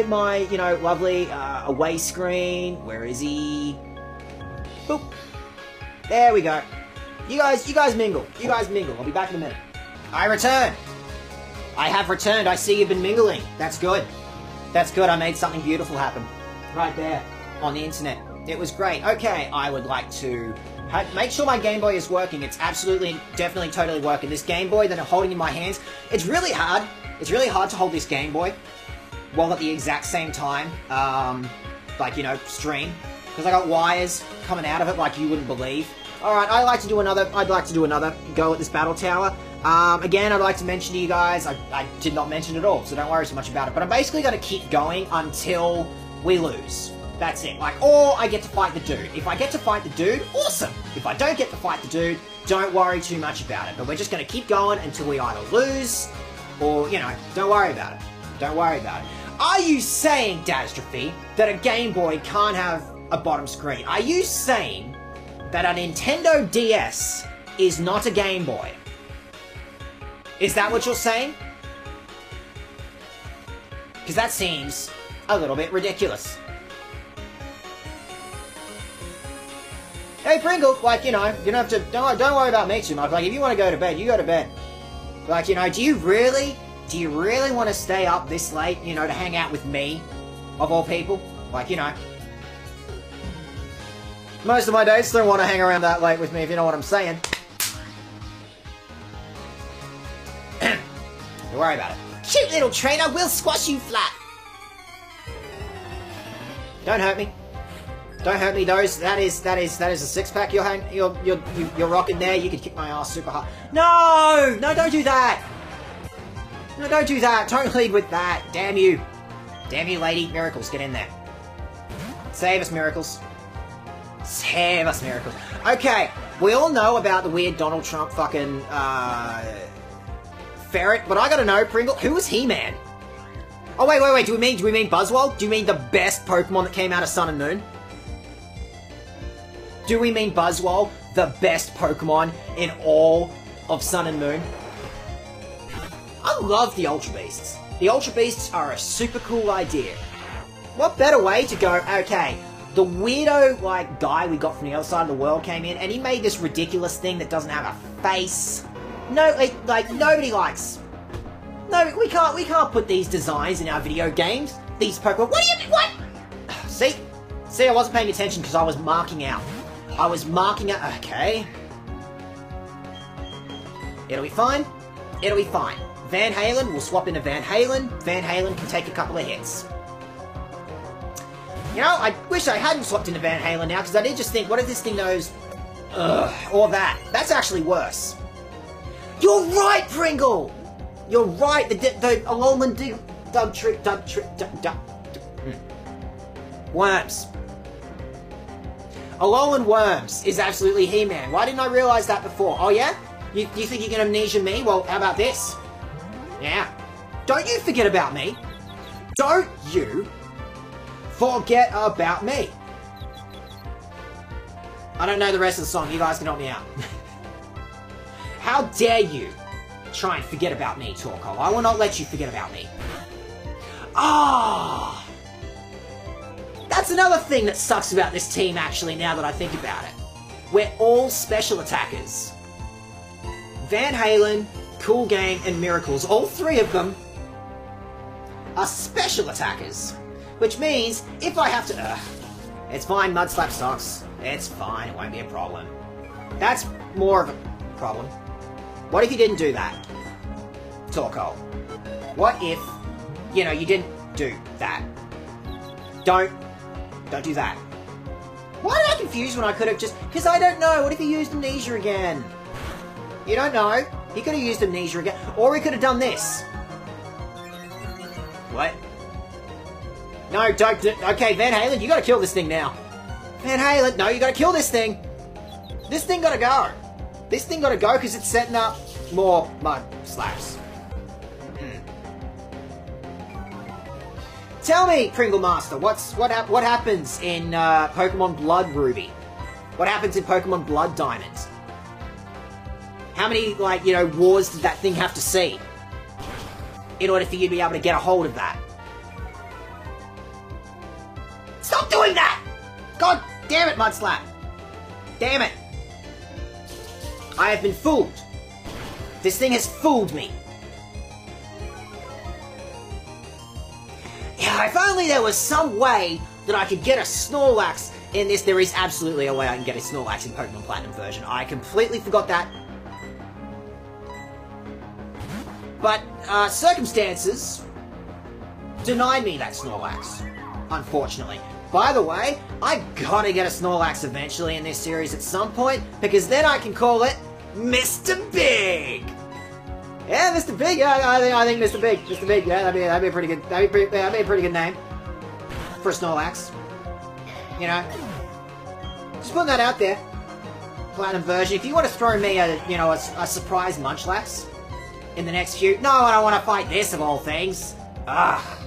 my, you know, lovely, away screen. Where is he? Boop. There we go. You guys mingle. You guys mingle. I'll be back in a minute. I return. I have returned. I see you've been mingling. That's good. That's good. I made something beautiful happen. Right there. On the internet. It was great. Okay, I would like to Make sure my Game Boy is working. It's absolutely, definitely, totally working. This Game Boy that I'm holding in my hands, it's really hard. It's really hard to hold this Game Boy while at the exact same time, like, you know, stream. Because I got wires coming out of it like you wouldn't believe. Alright, I'd like to do another go at this battle tower. Again, I'd like to mention to you guys, I did not mention it at all, so don't worry so much about it. But I'm basically going to keep going until we lose. That's it. Like, or I get to fight the dude. If I get to fight the dude, awesome. If I don't get to fight the dude, don't worry too much about it. But we're just going to keep going until we either lose, or, you know, don't worry about it. Don't worry about it. Are you saying, Dastrophe, that a Game Boy can't have a bottom screen? Are you saying that a Nintendo DS is not a Game Boy? Is that what you're saying? Because that seems a little bit ridiculous. Hey Pringle, like, you know, you don't have to, don't worry about me too much. Like, if you want to go to bed, you go to bed. Like, you know, do you really want to stay up this late, you know, to hang out with me, of all people? Like, you know. Most of my dates don't want to hang around that late with me, if you know what I'm saying. Don't worry about it. Cute little trainer, we'll squash you flat. Don't hurt me. Don't hurt me, those. That is a six-pack you're rocking there. You could kick my ass super hard. No! No, don't do that! No, don't do that. Don't lead with that. Damn you. Damn you, lady. Miracles, get in there. Save us, Miracles. Save us, Miracles. Okay, we all know about the weird Donald Trump fucking, ferret, but I gotta know, Pringle, who was He-Man? Oh, wait, do we mean Buzzwole? Do you mean the best Pokemon that came out of Sun and Moon? Do we mean Buzzwole, the best Pokemon in all of Sun and Moon? I love the Ultra Beasts. The Ultra Beasts are a super cool idea. What better way to go, okay, the weirdo, like, guy we got from the other side of the world came in, and he made this ridiculous thing that doesn't have a face. No, like, nobody likes... No, we can't put these designs in our video games. These Pokemon... What? See, I wasn't paying attention because I was marking out. Okay. It'll be fine. It'll be fine. Van Halen, we'll swap into Van Halen. Van Halen can take a couple of hits. You know, I wish I hadn't swapped into Van Halen now, because I did just think, what if this thing knows... or that. That's actually worse. You're right, Pringle! You're right, the Alolan Worms. Alolan Worms is absolutely He-Man. Why didn't I realise that before? Oh yeah? You think you can amnesia me? Well, how about this? Yeah. Don't you forget about me. Don't you forget about me. I don't know the rest of the song. You guys can help me out. How dare you try and forget about me, Torkoal. I will not let you forget about me. Ah! That's another thing that sucks about this team, actually, now that I think about it. We're all special attackers. Van Halen, Cool Game, and Miracles, all three of them are special attackers. Which means, if I have to... it's fine, Mudslap sucks. It's fine, it won't be a problem. That's more of a problem. What if you didn't do that, Torkoal? What if, you know, you didn't do that? Don't do that. Why did I confuse when I could have just... Because I don't know. What if he used Amnesia again? You don't know. He could have used Amnesia again. Or he could have done this. What? No, don't... Okay, Van Halen, you gotta kill this thing now. Van Halen, no, you gotta kill this thing. This thing gotta go. This thing gotta go because it's setting up more mud slaps. Tell me, Pringle Master, what happens in Pokemon Blood Ruby? What happens in Pokemon Blood Diamond? How many, like, you know, wars did that thing have to see in order for you to be able to get a hold of that? Stop doing that! God damn it, Mudslap! Damn it! I have been fooled. This thing has fooled me. Yeah, if only there was some way that I could get a Snorlax in this, there is absolutely a way I can get a Snorlax in Pokemon Platinum version. I completely forgot that. But, circumstances denied me that Snorlax, unfortunately. By the way, I gotta get a Snorlax eventually in this series at some point, because then I can call it Mr. Big! Yeah, Mr. Big, yeah, I think Mr. Big, yeah, that'd be a pretty good name for a Snorlax. You know? Just putting that out there. Platinum version. If you want to throw me a surprise Munchlax in the next few... No, I don't want to fight this of all things. Ugh.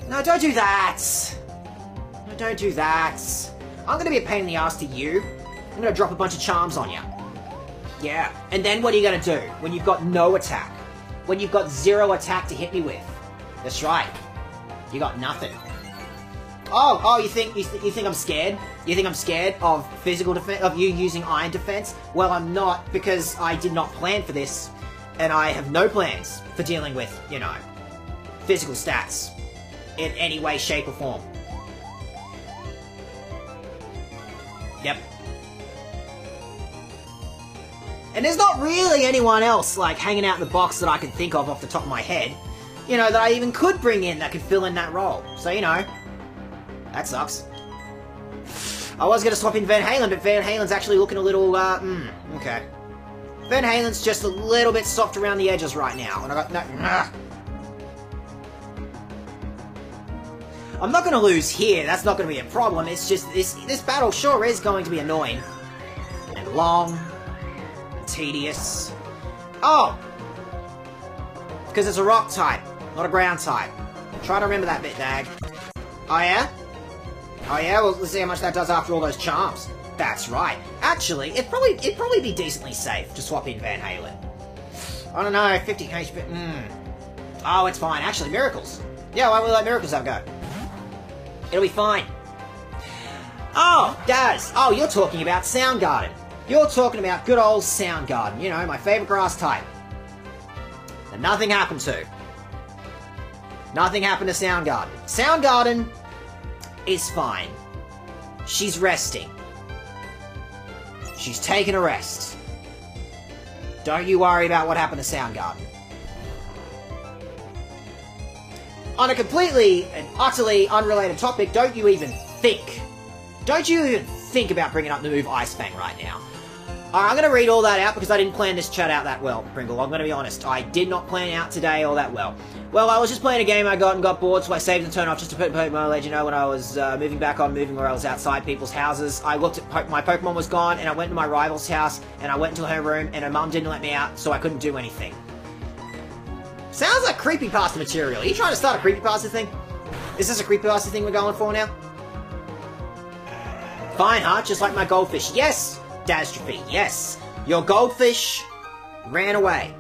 No, don't do that. No, don't do that. I'm gonna be a pain in the ass to you. I'm gonna drop a bunch of charms on you. Yeah. And then what are you gonna do when you've got no attack? When you've got 0 attack to hit me with? That's right. You got nothing. Oh, you think I'm scared? You think I'm scared of physical defense, of you using iron defense? Well, I'm not, because I did not plan for this, and I have no plans for dealing with, you know, physical stats in any way, shape, or form. Yep. And there's not really anyone else, like, hanging out in the box that I can think of off the top of my head, you know, that I even could bring in that could fill in that role. So, you know, that sucks. I was gonna swap in Van Halen, but Van Halen's actually looking a little, okay. Van Halen's just a little bit soft around the edges right now, and I got no... I'm not gonna lose here, that's not gonna be a problem, it's just, this battle sure is going to be annoying. And long. Tedious. Oh! Because it's a rock type, not a ground type. Try to remember that bit, Dag. Oh yeah? Oh yeah? Well, let's see how much that does after all those charms. That's right. Actually, it'd probably be decently safe to swap in Van Halen. I don't know, 50 HP. Oh, it's fine. Actually, Miracles. Yeah, why would we let Miracles have a go? It'll be fine. Oh, Daz. Oh, you're talking about Soundgarden. You're talking about good old Soundgarden. You know, my favorite grass type. And nothing happened to. Nothing happened to Soundgarden. Soundgarden is fine. She's resting. She's taking a rest. Don't you worry about what happened to Soundgarden. On a completely and utterly unrelated topic, don't you even think about bringing up the move Ice Fang right now. I'm going to read all that out because I didn't plan this chat out that well, Pringle. I'm going to be honest. I did not plan out today all that well. Well, I was just playing a game I got and got bored, so I saved and turned off just to put Pokemon Legend. You know, when I was moving back on, moving where I was outside people's houses, I looked at my Pokemon was gone, and I went to my rival's house, and I went into her room, and her mum didn't let me out, so I couldn't do anything. Sounds like creepypasta material. Are you trying to start a creepypasta thing? Is this a creepypasta thing we're going for now? Fine, huh? Just like my goldfish. Yes! Dastrophe, yes. Your goldfish ran away.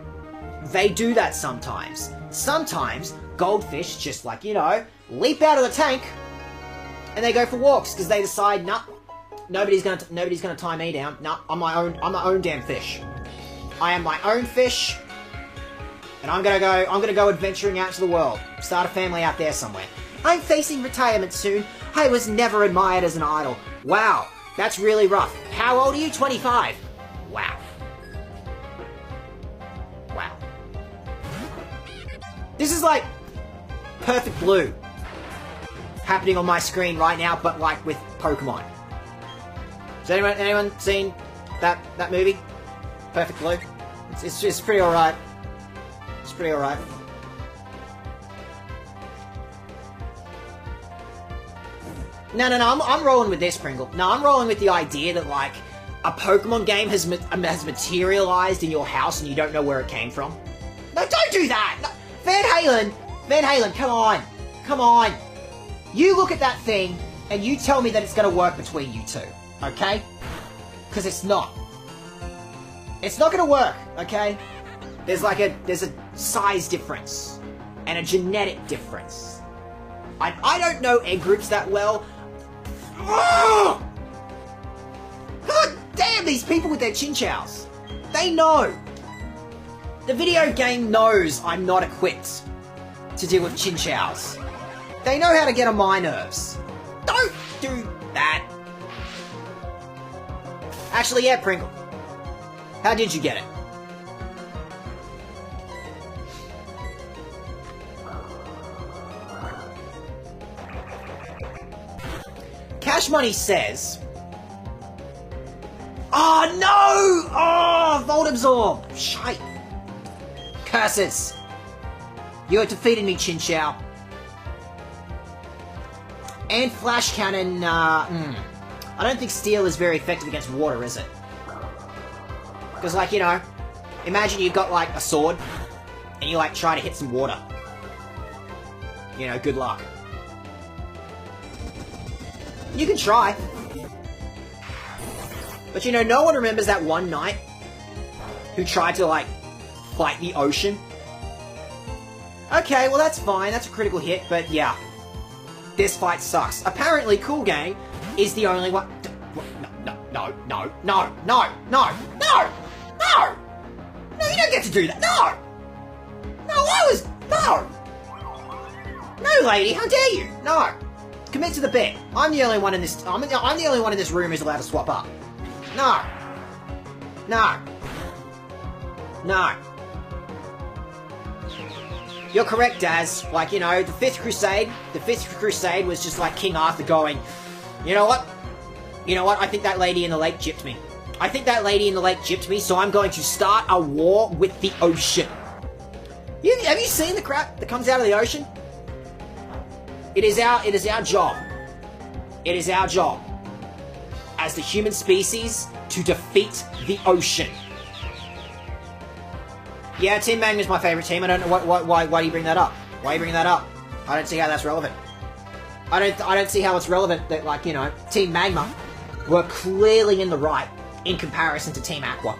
They do that sometimes. Sometimes, goldfish just like, you know, leap out of the tank and they go for walks because they decide, nah, nobody's gonna tie me down. Nah, I'm my own damn fish. I am my own fish, and I'm gonna go adventuring out to the world. Start a family out there somewhere. I'm facing retirement soon. I was never admired as an idol. Wow, that's really rough. How old are you? 25. Wow. Wow. This is like Perfect Blue happening on my screen right now, but like with Pokemon. Has anyone seen that movie? Perfect Blue? It's pretty alright. It's pretty alright. No, I'm rolling with this, Pringle. No, I'm rolling with the idea that, like, a Pokemon game has materialized in your house and you don't know where it came from. No, don't do that! No. Van Halen, come on. Come on. You look at that thing and you tell me that it's gonna work between you two, okay? Because it's not. It's not gonna work, okay? There's a size difference and a genetic difference. I don't know egg groups that well. Oh! God damn, these people with their chinchows. They know. The video game knows I'm not equipped to deal with chinchows. They know how to get on my nerves. Don't do that. Actually, yeah, Pringle. How did you get it? Cash Money says... Oh, no! Oh, Volt Absorb! Shite. Curses. You have defeated me, Chin Chow. And Flash Cannon, I don't think Steel is very effective against water, is it? Because, like, you know, imagine you've got, like, a sword, and you, like, try to hit some water. You know, good luck. You can try. But, you know, no one remembers that one knight who tried to, like, fight the ocean. Okay, well, that's fine. That's a critical hit, but, yeah. This fight sucks. Apparently, Cool Gang is the only one... No, no, you don't get to do that. No, lady, how dare you? No. Commit to the bet. I'm the only one in this... I'm the only one in this room who's allowed to swap up. No. You're correct, Daz. Like, you know, the Fifth Crusade was just like King Arthur going, you know what? I think that lady in the lake gypped me. So I'm going to start a war with the ocean. Have you seen the crap that comes out of the ocean? It is our job. It is our job as the human species to defeat the ocean. Yeah, Team Magma's my favorite team. I don't know why do you bring that up? I don't see how that's relevant. I don't see how it's relevant that, like, you know, Team Magma were clearly in the right in comparison to Team Aqua.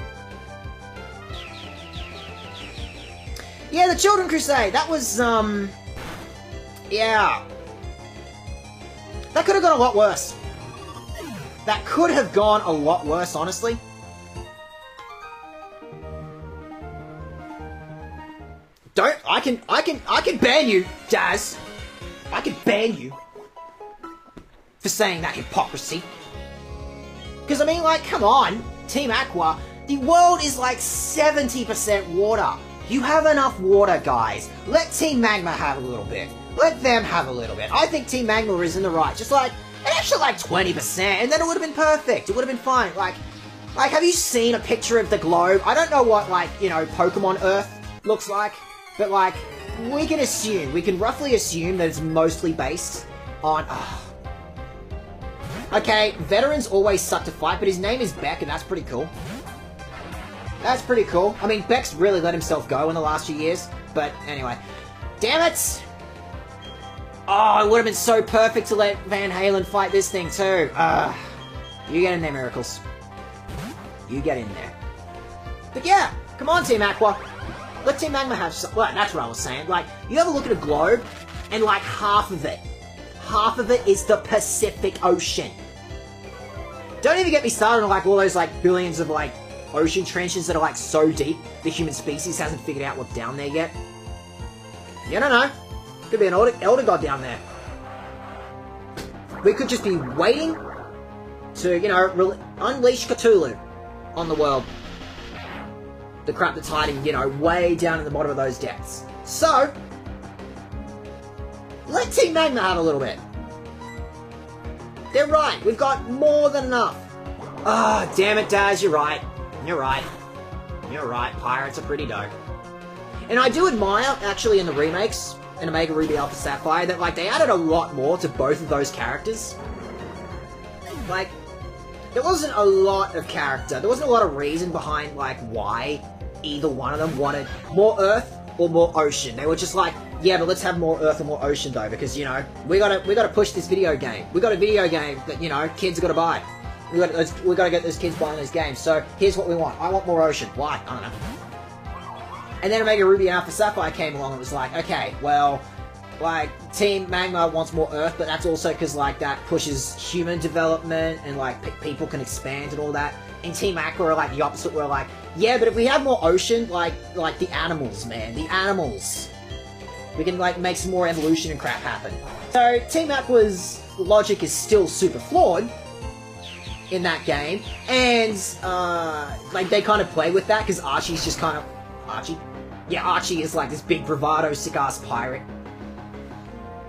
Yeah, the Children Crusade, that was, yeah. That could have gone a lot worse. Honestly. I can ban you, Daz. I can ban you for saying that hypocrisy. Because, I mean, like, come on, Team Aqua, the world is like 70% water. You have enough water, guys. Let Team Magma have a little bit. Let them have a little bit. I think Team Magma is in the right. Just like, an extra like 20%, and then it would have been perfect. It would have been fine. Like, have you seen a picture of the globe? I don't know what, like, you know, Pokemon Earth looks like, but, like, we can roughly assume that it's mostly based on... Okay, veterans always suck to fight, but his name is Beck, and that's pretty cool. That's pretty cool. I mean, Beck's really let himself go in the last few years, but anyway. Damn it! Oh, it would have been so perfect to let Van Halen fight this thing, too. You get in there, Miracles. You get in there. But yeah, come on, Team Aqua. Let Team Magma have some... Well, that's what I was saying. Like, you have a look at a globe, and like half of it is the Pacific Ocean. Don't even get me started on like all those like billions of like ocean trenches that are like so deep the human species hasn't figured out what's down there yet. You don't know. Could be an elder god down there. We could just be waiting to, you know, unleash Cthulhu on the world. The crap that's hiding, you know, way down in the bottom of those depths. So, let Team Magma have a little bit. They're right. We've got more than enough. Ah, damn it, Daz. You're right. You're right. Pirates are pretty dope. And I do admire, actually, in the remakes, in Omega Ruby Alpha Sapphire, that, like, they added a lot more to both of those characters. Like, there wasn't a lot of character. There wasn't a lot of reason behind, like, why either one of them wanted more Earth or more Ocean. They were just like, yeah, but let's have more Earth and more Ocean, though, because, you know, we gotta push this video game. We got a video game that, you know, kids gotta buy. We gotta get those kids buying those games. So, here's what we want. I want more Ocean. Why? I don't know. And then Omega Ruby Alpha Sapphire came along and was like, okay, well, like, Team Magma wants more Earth, but that's also because, like, that pushes human development and, like, people can expand and all that. And Team Aqua are, like, the opposite. We're like, yeah, but if we have more Ocean, like the animals, man. The animals. We can, like, make some more evolution and crap happen. So Team Aqua's logic is still super flawed in that game, and like they kind of play with that because Archie's just kind of Archie is like this big bravado sick ass pirate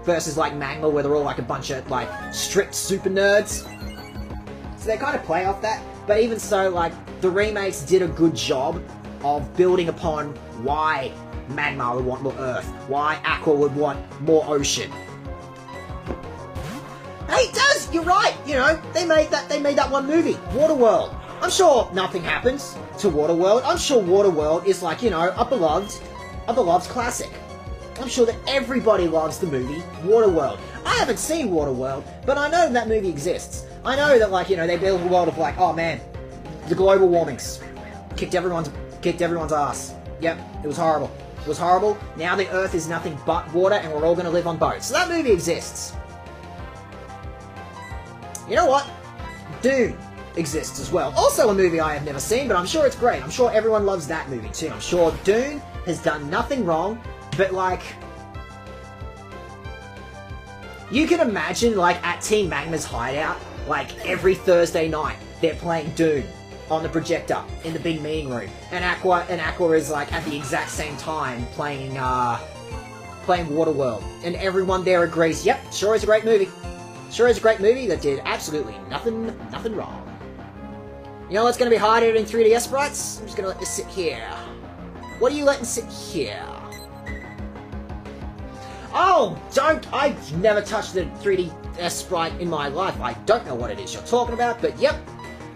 versus like Magma where they're all like a bunch of like strict super nerds. So they kind of play off that, but even so, like the remakes did a good job of building upon why Magma would want more Earth, why Aqua would want more ocean. Hey, it does! You're right! You know, they made that one movie, Waterworld. I'm sure nothing happens to Waterworld. I'm sure Waterworld is like, you know, a beloved classic. I'm sure that everybody loves the movie Waterworld. I haven't seen Waterworld, but I know that movie exists. I know that, like, you know, they build a world of like, oh man, the global warmings kicked everyone's ass. Yep, it was horrible. It was horrible. Now the Earth is nothing but water, and we're all going to live on boats. So that movie exists. You know what? Dune exists as well. Also a movie I have never seen, but I'm sure it's great. I'm sure everyone loves that movie too. I'm sure Dune has done nothing wrong, but like... You can imagine, like, at Team Magma's hideout, like, every Thursday night, they're playing Dune on the projector in the big meeting room. And Aqua is, like, at the exact same time playing Waterworld. And everyone there agrees, yep, sure is a great movie. Sure is a great movie that did absolutely nothing wrong. You know what's going to be harder in 3DS sprites? I'm just going to let this sit here. What are you letting sit here? Oh, I've never touched the 3DS sprite in my life. I don't know what it is you're talking about, but yep,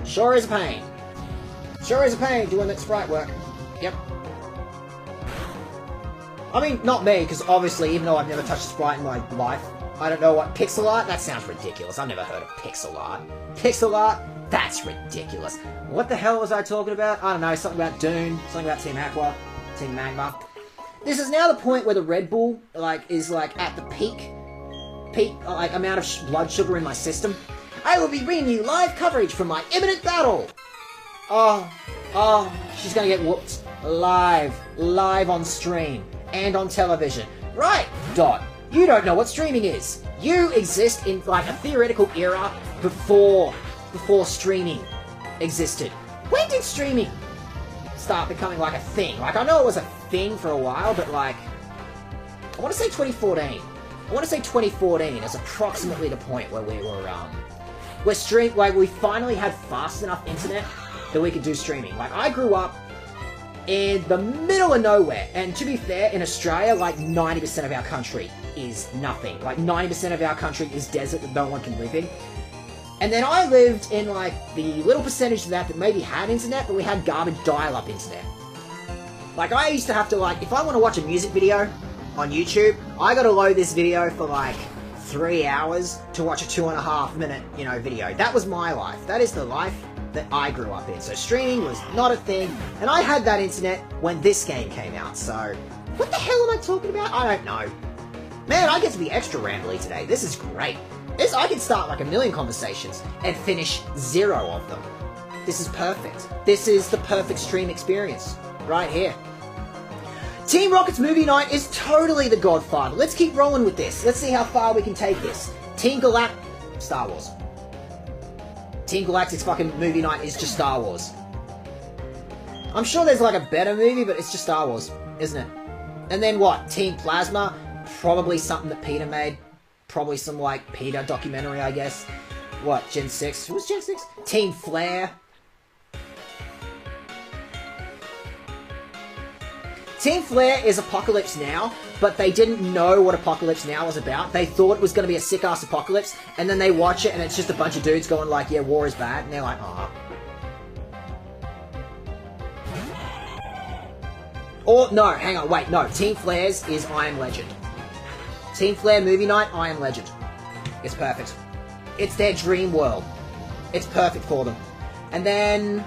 sure is a pain. Sure is a pain doing that sprite work. Yep. I mean, not me, because obviously, even though I've never touched a sprite in my life, I don't know what pixel art? That sounds ridiculous. I've never heard of pixel art. Pixel art? That's ridiculous. What the hell was I talking about? I don't know, something about Dune, something about Team Aqua, Team Magma. This is now the point where the Red Bull, like, is, like, at the peak, like, amount of blood sugar in my system. I will be bringing you live coverage from my imminent battle! Oh, she's gonna get whooped. Live on stream, and on television. Right, Dot. You don't know what streaming is. You exist in, like, a theoretical era before streaming existed. When did streaming start becoming, like, a thing? Like, I know it was a thing for a while, but, like, I want to say 2014. I want to say 2014 is approximately the point where we finally had fast enough internet that we could do streaming. Like, I grew up in the middle of nowhere, and to be fair, in Australia, like, 90% of our country is nothing. Like, 90% of our country is desert that no one can live in. And then I lived in, like, the little percentage of that maybe had internet, but we had garbage dial-up internet. Like, I used to have to, like, if I want to watch a music video on YouTube, I gotta load this video for, like, 3 hours to watch a 2.5 minute, you know, video. That was my life. That is the life that I grew up in. So streaming was not a thing, and I had that internet when this game came out, so... What the hell am I talking about? I don't know. Man, I get to be extra rambly today. This is great. I can start like a million conversations and finish 0 of them. This is perfect. This is the perfect stream experience. Right here. Team Rocket's movie night is totally the Godfather. Let's keep rolling with this. Let's see how far we can take this. Team Galact... Star Wars. Team Galactic's fucking movie night is just Star Wars. I'm sure there's like a better movie, but it's just Star Wars, isn't it? And then what? Team Plasma? Probably something that Peter made. Probably some, like, Peter documentary, I guess. What, Gen 6? Who was Gen 6? Team Flare. Team Flare is Apocalypse Now, but they didn't know what Apocalypse Now was about. They thought it was going to be a sick-ass apocalypse, and then they watch it, and it's just a bunch of dudes going like, yeah, war is bad, and they're like, ah. Or, no, hang on, wait, no. Team Flare's is I Am Legend. Team Flare movie night, I Am Legend. It's perfect. It's their dream world. It's perfect for them. And then...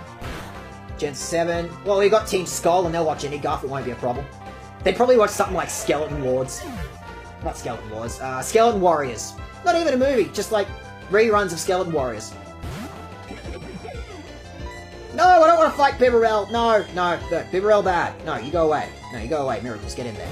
Gen 7. Well, we got Team Skull, and they'll watch any guff, it won't be a problem. They'd probably watch something like Skeleton Lords. Not Skeleton Lords, Skeleton Warriors. Not even a movie, just like reruns of Skeleton Warriors. No, I don't want to fight Bibarel. No, Bibarel bad. No, you go away. No, you go away. Miracles, get in there.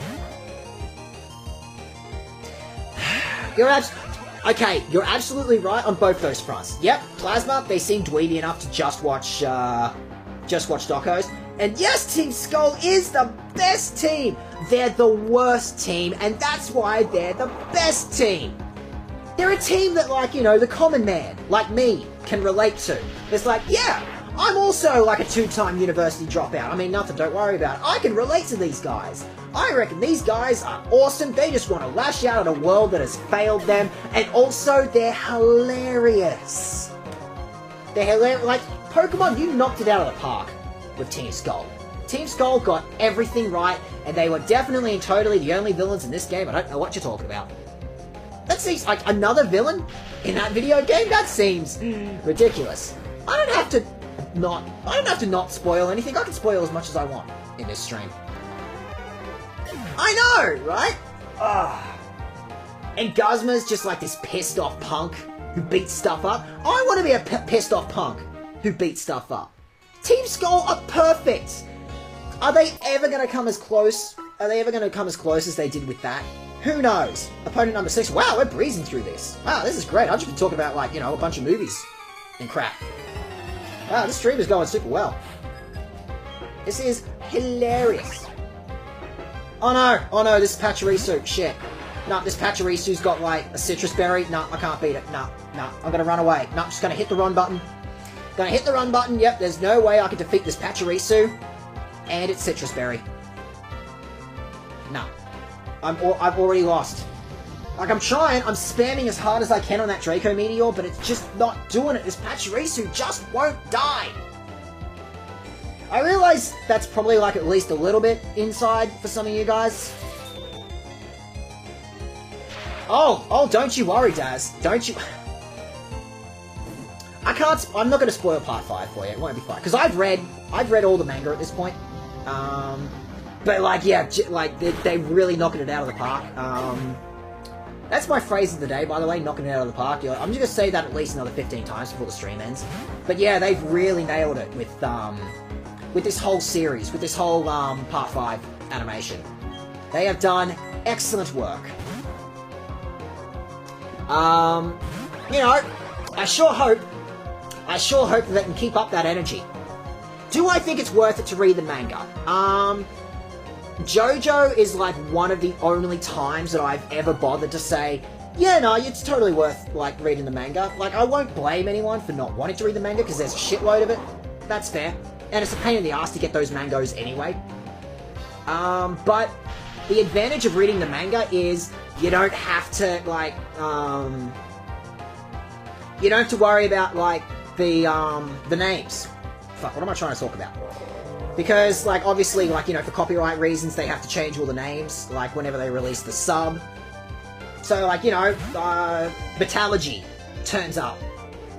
Okay, you're absolutely right on both those fronts. Yep, Plasma, they seem dweeby enough to just watch docos. And yes, Team Skull is the best team! They're the worst team, and that's why they're the best team! They're a team that, like, you know, the common man, like me, can relate to. It's like, yeah, I'm also like a 2-time university dropout. I mean, nothing, don't worry about it. I can relate to these guys. I reckon these guys are awesome. They just want to lash out at a world that has failed them. And also, they're hilarious. They're hilarious. Like, Pokemon, you knocked it out of the park with Team Skull. Team Skull got everything right, and they were definitely and totally the only villains in this game. I don't know what you're talking about. That seems like another villain in that video game? That seems ridiculous. I don't have to not spoil anything. I can spoil as much as I want in this stream. I know, right? And Guzma's just like this pissed off punk who beats stuff up. I want to be a pissed off punk who beats stuff up. Team Skull are perfect. Are they ever going to come as close? Are they ever going to come as close as they did with that? Who knows? Opponent number 6. Wow, we're breezing through this. Wow, this is great. I've just been talking about, like, you know, a bunch of movies and crap. Wow, this stream is going super well. This is hilarious. Oh no, this is Pachirisu. Shit. No, this Pachirisu's got, like, a citrus berry. No, I can't beat it. No, I'm gonna run away. No, I'm just gonna hit the run button. Gonna hit the run button. Yep, there's no way I can defeat this Pachirisu. And it's citrus berry. No. I've already lost. Like, I'm trying, I'm spamming as hard as I can on that Draco Meteor, but it's just not doing it. This Pachirisu just won't die. I realize that's probably, like, at least a little bit inside for some of you guys. Oh, don't you worry, Daz. Don't you... I'm not gonna spoil part 5 for you. It won't be fine. Because I've read all the manga at this point. But, like, yeah, like, they're really knocking it out of the park. That's my phrase of the day, by the way, knocking it out of the park. I'm just gonna say that at least another 15 times before the stream ends. But yeah, they've really nailed it with this whole series, with this whole, part 5 animation. They have done excellent work. You know, I sure hope that they can keep up that energy. Do I think it's worth it to read the manga? JoJo is like one of the only times that I've ever bothered to say, yeah, no, it's totally worth, like, reading the manga. Like, I won't blame anyone for not wanting to read the manga, because there's a shitload of it. That's fair. And it's a pain in the ass to get those mangas anyway. But the advantage of reading the manga is you don't have to, like, you don't have to worry about, like, the names. Fuck, what am I trying to talk about? Because, like, obviously, like, you know, for copyright reasons, they have to change all the names, like, whenever they release the sub. So, like, you know, Metallurgy turns up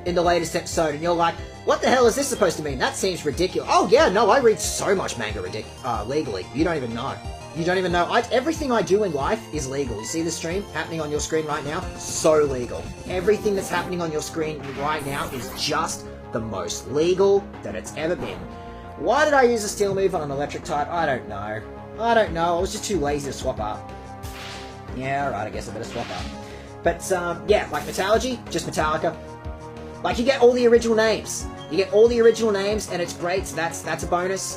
in the latest episode, and you're like, what the hell is this supposed to mean? That seems ridiculous. Oh, yeah, no, I read so much manga legally. You don't even know. You don't even know. Everything I do in life is legal. You see the stream happening on your screen right now? So legal. Everything that's happening on your screen right now is just the most legal that it's ever been. Why did I use a steel move on an electric type? I don't know. I was just too lazy to swap up. Yeah, alright, I guess I better swap up. But, yeah, like Metallurgy, just Metallica. Like, you get all the original names. You get all the original names, and it's great, so that's a bonus.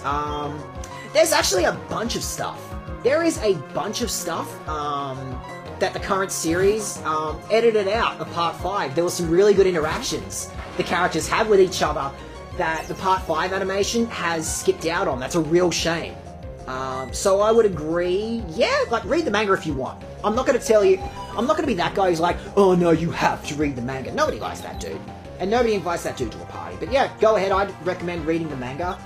There's actually a bunch of stuff. There is a bunch of stuff, that the current series, edited out of Part 5. There were some really good interactions the characters have with each other that the Part 5 animation has skipped out on. That's a real shame. So I would agree, yeah, like, read the manga if you want. I'm not going to tell you, I'm not going to be that guy who's like, oh no, you have to read the manga. Nobody likes that dude. And nobody invites that dude to a party. But yeah, go ahead, I'd recommend reading the manga.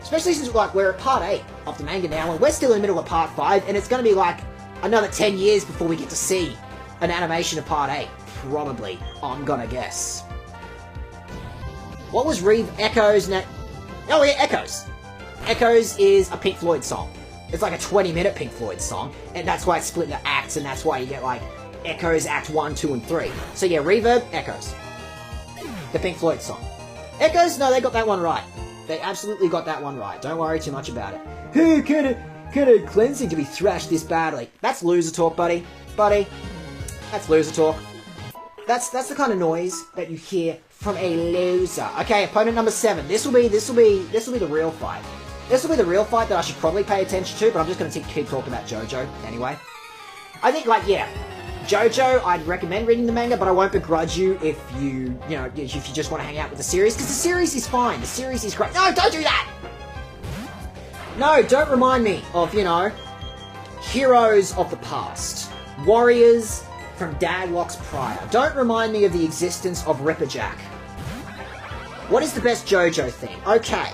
Especially since, like, we're at Part 8 of the manga now, and we're still in the middle of Part 5, and it's going to be, like, another 10 years before we get to see an animation of Part 8. Probably, I'm gonna guess. What was Echoes next? Oh yeah, Echoes. Echoes is a Pink Floyd song. It's like a 20-minute Pink Floyd song, and that's why it's split into acts, and that's why you get, like, Echoes Act 1, 2, and 3. So yeah, Reverb, Echoes. The Pink Floyd song. Echoes, no, they got that one right. They absolutely got that one right. Don't worry too much about it. Who kind of cleansing to be thrashed this badly? That's loser talk, buddy. Buddy. That's loser talk. That's the kind of noise that you hear from a loser. Okay, opponent number 7. This will be the real fight. This will be the real fight that I should probably pay attention to, but I'm just going to keep talking about JoJo anyway. I think, like, yeah, JoJo, I'd recommend reading the manga, but I won't begrudge you if you just want to hang out with the series, because the series is fine. The series is great. No, don't do that! No, don't remind me of, heroes of the past. Warriors from Daglocke's prior. Don't remind me of the existence of Ripperjack. What is the best JoJo thing? Okay.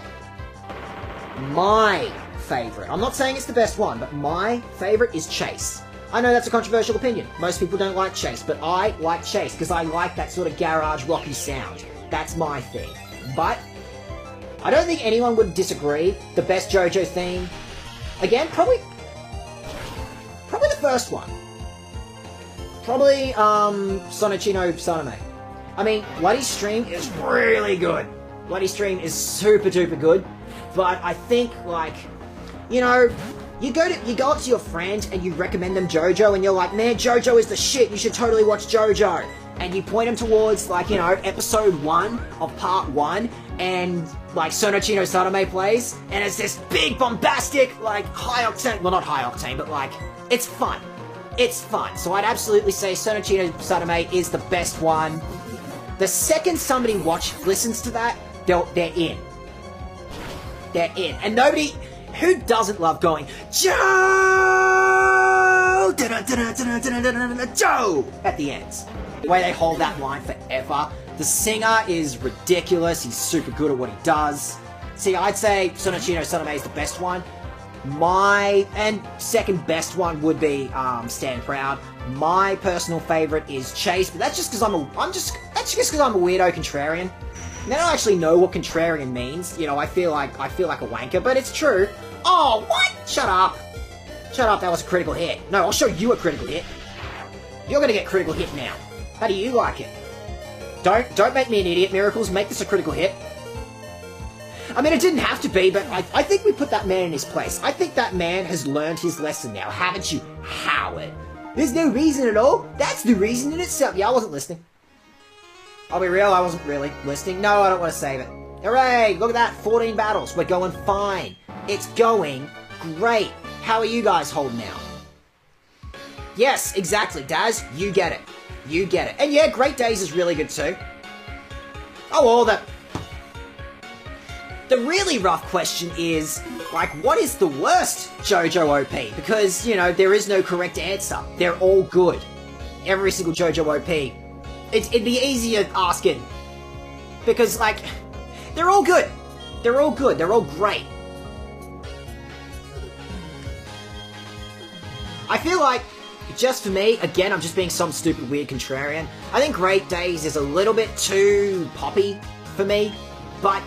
My favourite. I'm not saying it's the best one, but my favourite is Chase. I know that's a controversial opinion. Most people don't like Chase, but I like Chase because I like that sort of garage rocky sound. That's my thing. But I don't think anyone would disagree. The best JoJo theme, again, probably the first one. Probably Sonochino Sanome. I mean, Bloody Stream is really good. Bloody Stream is super duper good. But I think, like, you go up to your friend and you recommend them JoJo and you're like, man, JoJo is the shit, you should totally watch JoJo. And you point them towards, like, episode 1 of part 1 and, like, Sonochino Sanome plays and it's this big, bombastic, like, high octane, well, not high octane, but, like, it's fun. It's fun. So I'd absolutely say Sonochino Sanome is the best one. The second somebody listens to that, they're in. They're in. And nobody... Who doesn't love going, Joe! Joe! At the end. The way they hold that line forever. The singer is ridiculous. He's super good at what he does. See, I'd say Sonochino Sanome is the best one. And second best one would be Stand Proud. My personal favorite is Chase, but that's just because I'm a weirdo contrarian. And I don't actually know what contrarian means. I feel like a wanker, but it's true. Oh, what? Shut up. Shut up, that was a critical hit. No, I'll show you a critical hit. You're gonna get critical hit now. How do you like it? Don't make me an idiot, Miracles. Make this a critical hit. I mean, it didn't have to be, but I think we put that man in his place. I think that man has learned his lesson now, haven't you, Howard? There's no reason at all. That's the reason in itself. Yeah, I wasn't listening. I'll be real, I wasn't really listening. No, I don't want to save it. Hooray! Look at that, 14 battles. We're going fine. It's going great. How are you guys holding out? Yes, exactly, Daz. You get it. You get it. And yeah, Great Days is really good too. Oh, all that... The really rough question is, like, what is the worst JoJo OP? Because, there is no correct answer. They're all good. Every single JoJo OP. It'd be easier asking. Because, like, they're all good. They're all good. They're all great. I feel like, just for me, again, I'm just being some stupid, weird contrarian. I think Great Days is a little bit too poppy for me, but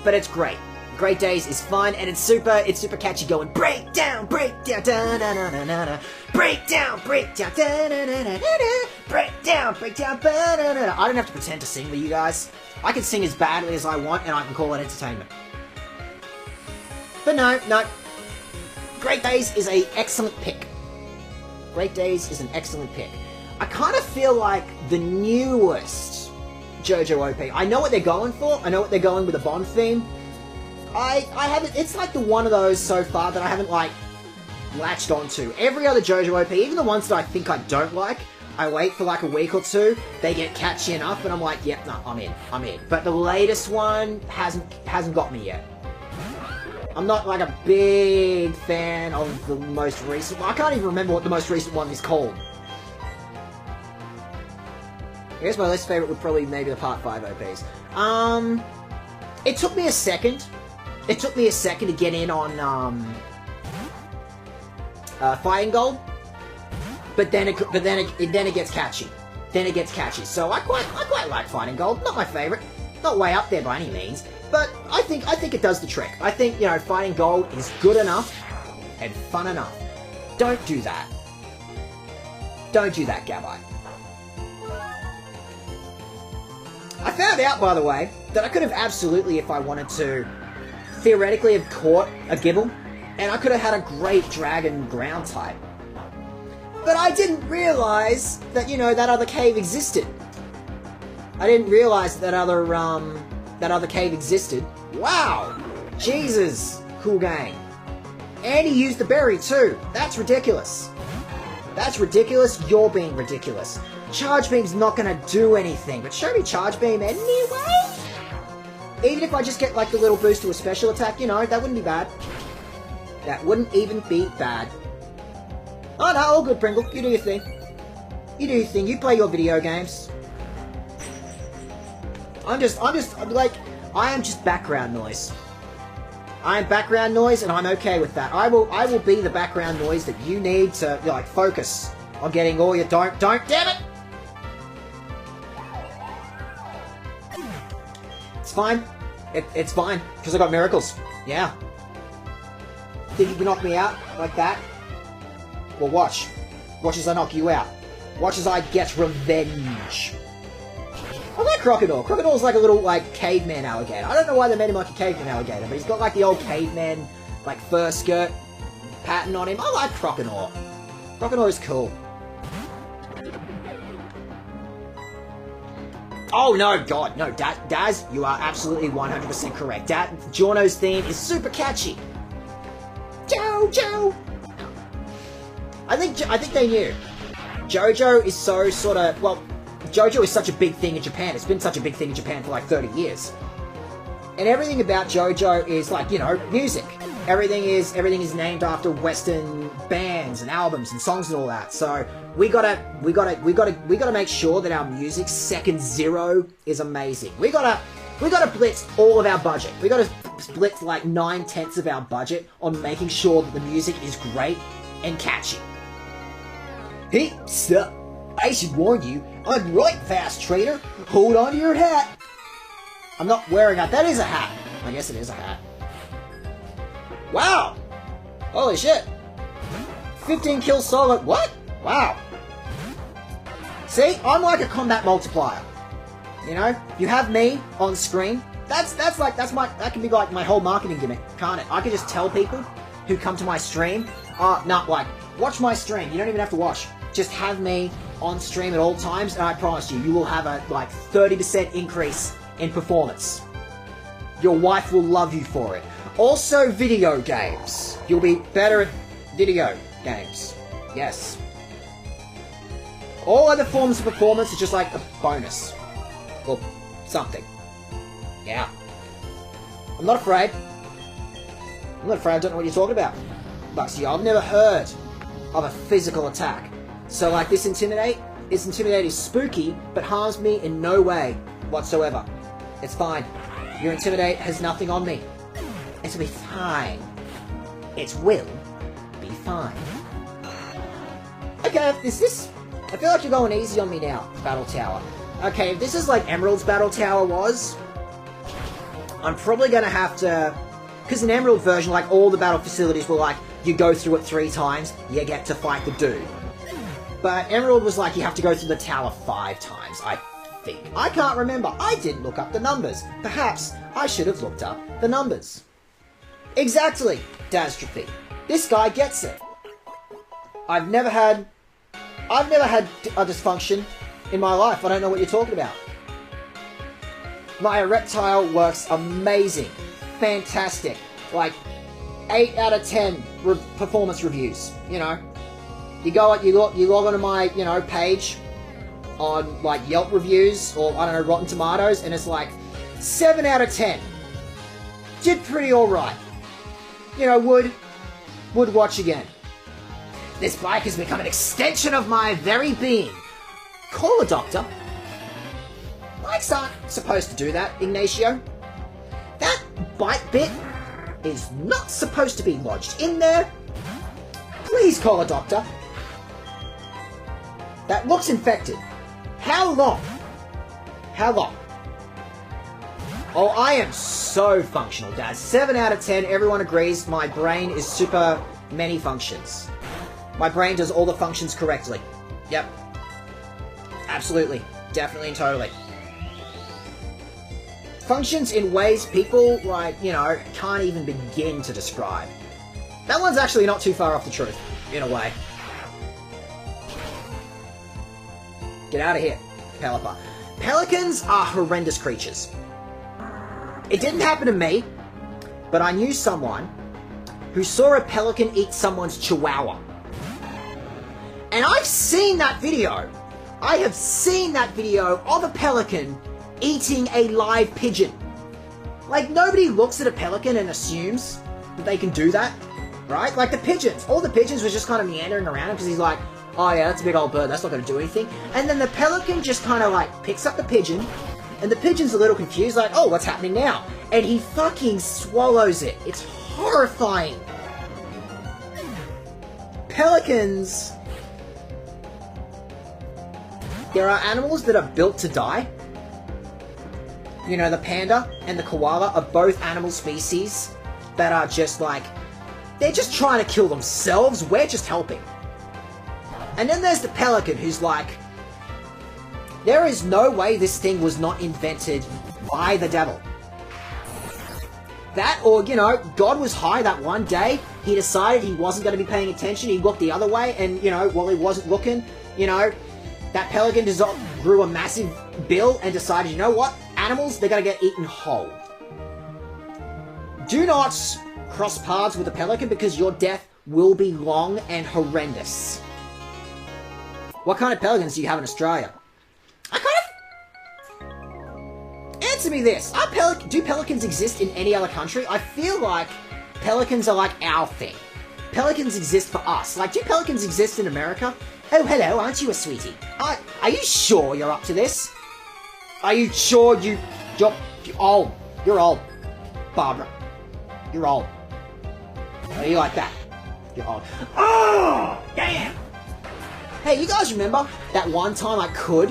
it's great. Great Days is fun, and it's super catchy going, break down, da da da da da da, break down, da da da da da, break down, da da da. I don't have to pretend to sing with you guys. I can sing as badly as I want, and I can call it entertainment. But no. Great Days is an excellent pick. Great Days is an excellent pick. I kind of feel like the newest JoJo OP. I know what they're going for. I know what they're going with the Bond theme. I haven't... It's like the one of those so far that I haven't, like, latched onto. Every other JoJo OP, even the ones that I think I don't like, I wait for like a week or two, they get catchy enough, and I'm like, yep, no, I'm in. But the latest one hasn't got me yet. I'm not, like, a big fan of the most recent one. I can't even remember what the most recent one is called. I guess my least favorite would probably maybe the Part 5 OPs. It took me a second. It took me a second to get in on Fighting Gold, but then it gets catchy. Then it gets catchy. So I quite like Fighting Gold. Not my favorite. Not way up there by any means. But I think it does the trick. I think, Fighting Gold is good enough and fun enough. Don't do that. Don't do that, Gabbai. I found out, by the way, that I could have absolutely, if I wanted to, theoretically have caught a Gibble, and I could have had a great Dragon ground type. But I didn't realize that, you know, that other cave existed. I didn't realize that other cave existed. Wow! Jesus! Cool game. And he used the berry too. That's ridiculous. That's ridiculous. You're being ridiculous. Charge Beam's not gonna do anything, but show me Charge Beam anyway? Even if I just get like the little boost to a special attack, you know, that wouldn't be bad. That wouldn't even be bad. Oh no, all good, Pringle. You do your thing. You do your thing. You play your video games. I am just background noise. I am background noise, and I'm okay with that. I will be the background noise that you need to, like, focus on getting all your don't, damn it! It's fine. It's fine, because I got miracles. Yeah. Think you can knock me out like that? Well, watch. Watch as I knock you out. Watch as I get revenge. I like Crocodile. Crocodile's like a little, like, caveman alligator. I don't know why they made him like a caveman alligator, but he's got, like, the old caveman, like, fur skirt pattern on him. I like Crocodile. Crocodile is cool. Oh, no, God, no. Daz, you are absolutely 100% correct. Giorno's theme is super catchy. Joe! I think they knew. JoJo is so sort of, well, JoJo is such a big thing in Japan. It's been such a big thing in Japan for like 30 years. And everything about JoJo is like, you know, music. Everything is named after Western bands and albums and songs and all that. So we gotta make sure that our music, Second Zero, is amazing. We gotta blitz all of our budget. We gotta blitz like 9/10 of our budget on making sure that the music is great and catchy. Hey, sup? I should warn you, I'm right, fast trader. Hold on to your hat. I'm not wearing a... That is a hat. I guess it is a hat. Wow! Holy shit. 15 kills solo... What? Wow. See? I'm like a combat multiplier. You know? You have me on screen. That can be like my whole marketing gimmick, can't it? I can just tell people who come to my stream, watch my stream. You don't even have to watch. Just have me on stream at all times, and I promise you, you will have a, 30% increase in performance. Your wife will love you for it. Also, video games. You'll be better at video games. Yes. All other forms of performance are just like a bonus. Or something. Yeah. I'm not afraid. I don't know what you're talking about. But see, I've never heard of a physical attack. So, like, this Intimidate is spooky, but harms me in no way whatsoever. It's fine. Your Intimidate has nothing on me. It'll be fine. It will be fine. Okay, I feel like you're going easy on me now, Battle Tower. Okay, if this is like Emerald's Battle Tower was, I'm probably gonna have to... Because in Emerald version, like, all the battle facilities were like, you go through it 3 times, you get to fight the dude. But Emerald was like, you have to go through the tower 5 times, I think. I can't remember. I didn't look up the numbers. Perhaps I should have looked up the numbers. Exactly, Dastrophe. This guy gets it. I've never had a dysfunction in my life. I don't know what you're talking about. My erectile works amazing. Fantastic. Like, 8 out of 10 performance reviews, you know. You log onto my, you know, page on, like, Yelp reviews or, I don't know, Rotten Tomatoes, and it's like 7 out of 10. Did pretty alright. You know, would watch again. This bike has become an extension of my very being. Call a doctor. Bikes aren't supposed to do that, Ignacio. That bite bit is not supposed to be lodged in there. Please call a doctor. That looks infected. How long? How long? Oh, I am so functional, Dad. 7 out of 10, everyone agrees my brain is super many functions. My brain does all the functions correctly. Yep. Absolutely. Definitely and totally. Functions in ways people, like, you know, can't even begin to describe. That one's actually not too far off the truth, in a way. Get out of here, Pelipper. Pelicans are horrendous creatures. It didn't happen to me, but I knew someone who saw a pelican eat someone's chihuahua. And I've seen that video. I have seen that video of a pelican eating a live pigeon. Like, nobody looks at a pelican and assumes that they can do that, right? Like the pigeons. All the pigeons were just kind of meandering around him because he's like, oh yeah, that's a big old bird, that's not going to do anything. And then the pelican just kind of like picks up the pigeon, and the pigeon's a little confused, like, oh, what's happening now? And he fucking swallows it. It's horrifying. Pelicans... There are animals that are built to die. You know, the panda and the koala are both animal species that are just like, they're just trying to kill themselves, we're just helping. And then there's the pelican who's like, there is no way this thing was not invented by the devil. That, or, you know, God was high that one day, he decided he wasn't going to be paying attention, he looked the other way, and, you know, while he wasn't looking, you know, that pelican grew a massive bill and decided, you know what, animals, they're going to get eaten whole. Do not cross paths with a pelican because your death will be long and horrendous. What kind of pelicans do you have in Australia? Answer me this. Do pelicans exist in any other country? I feel like pelicans are like our thing. Pelicans exist for us. Like, do pelicans exist in America? Oh, hello, aren't you a sweetie? Are you sure you're up to this? Are you sure you're old? You're old. Barbara. You're old. Are you like that? You're old. Oh, damn! Hey, you guys remember that one time I could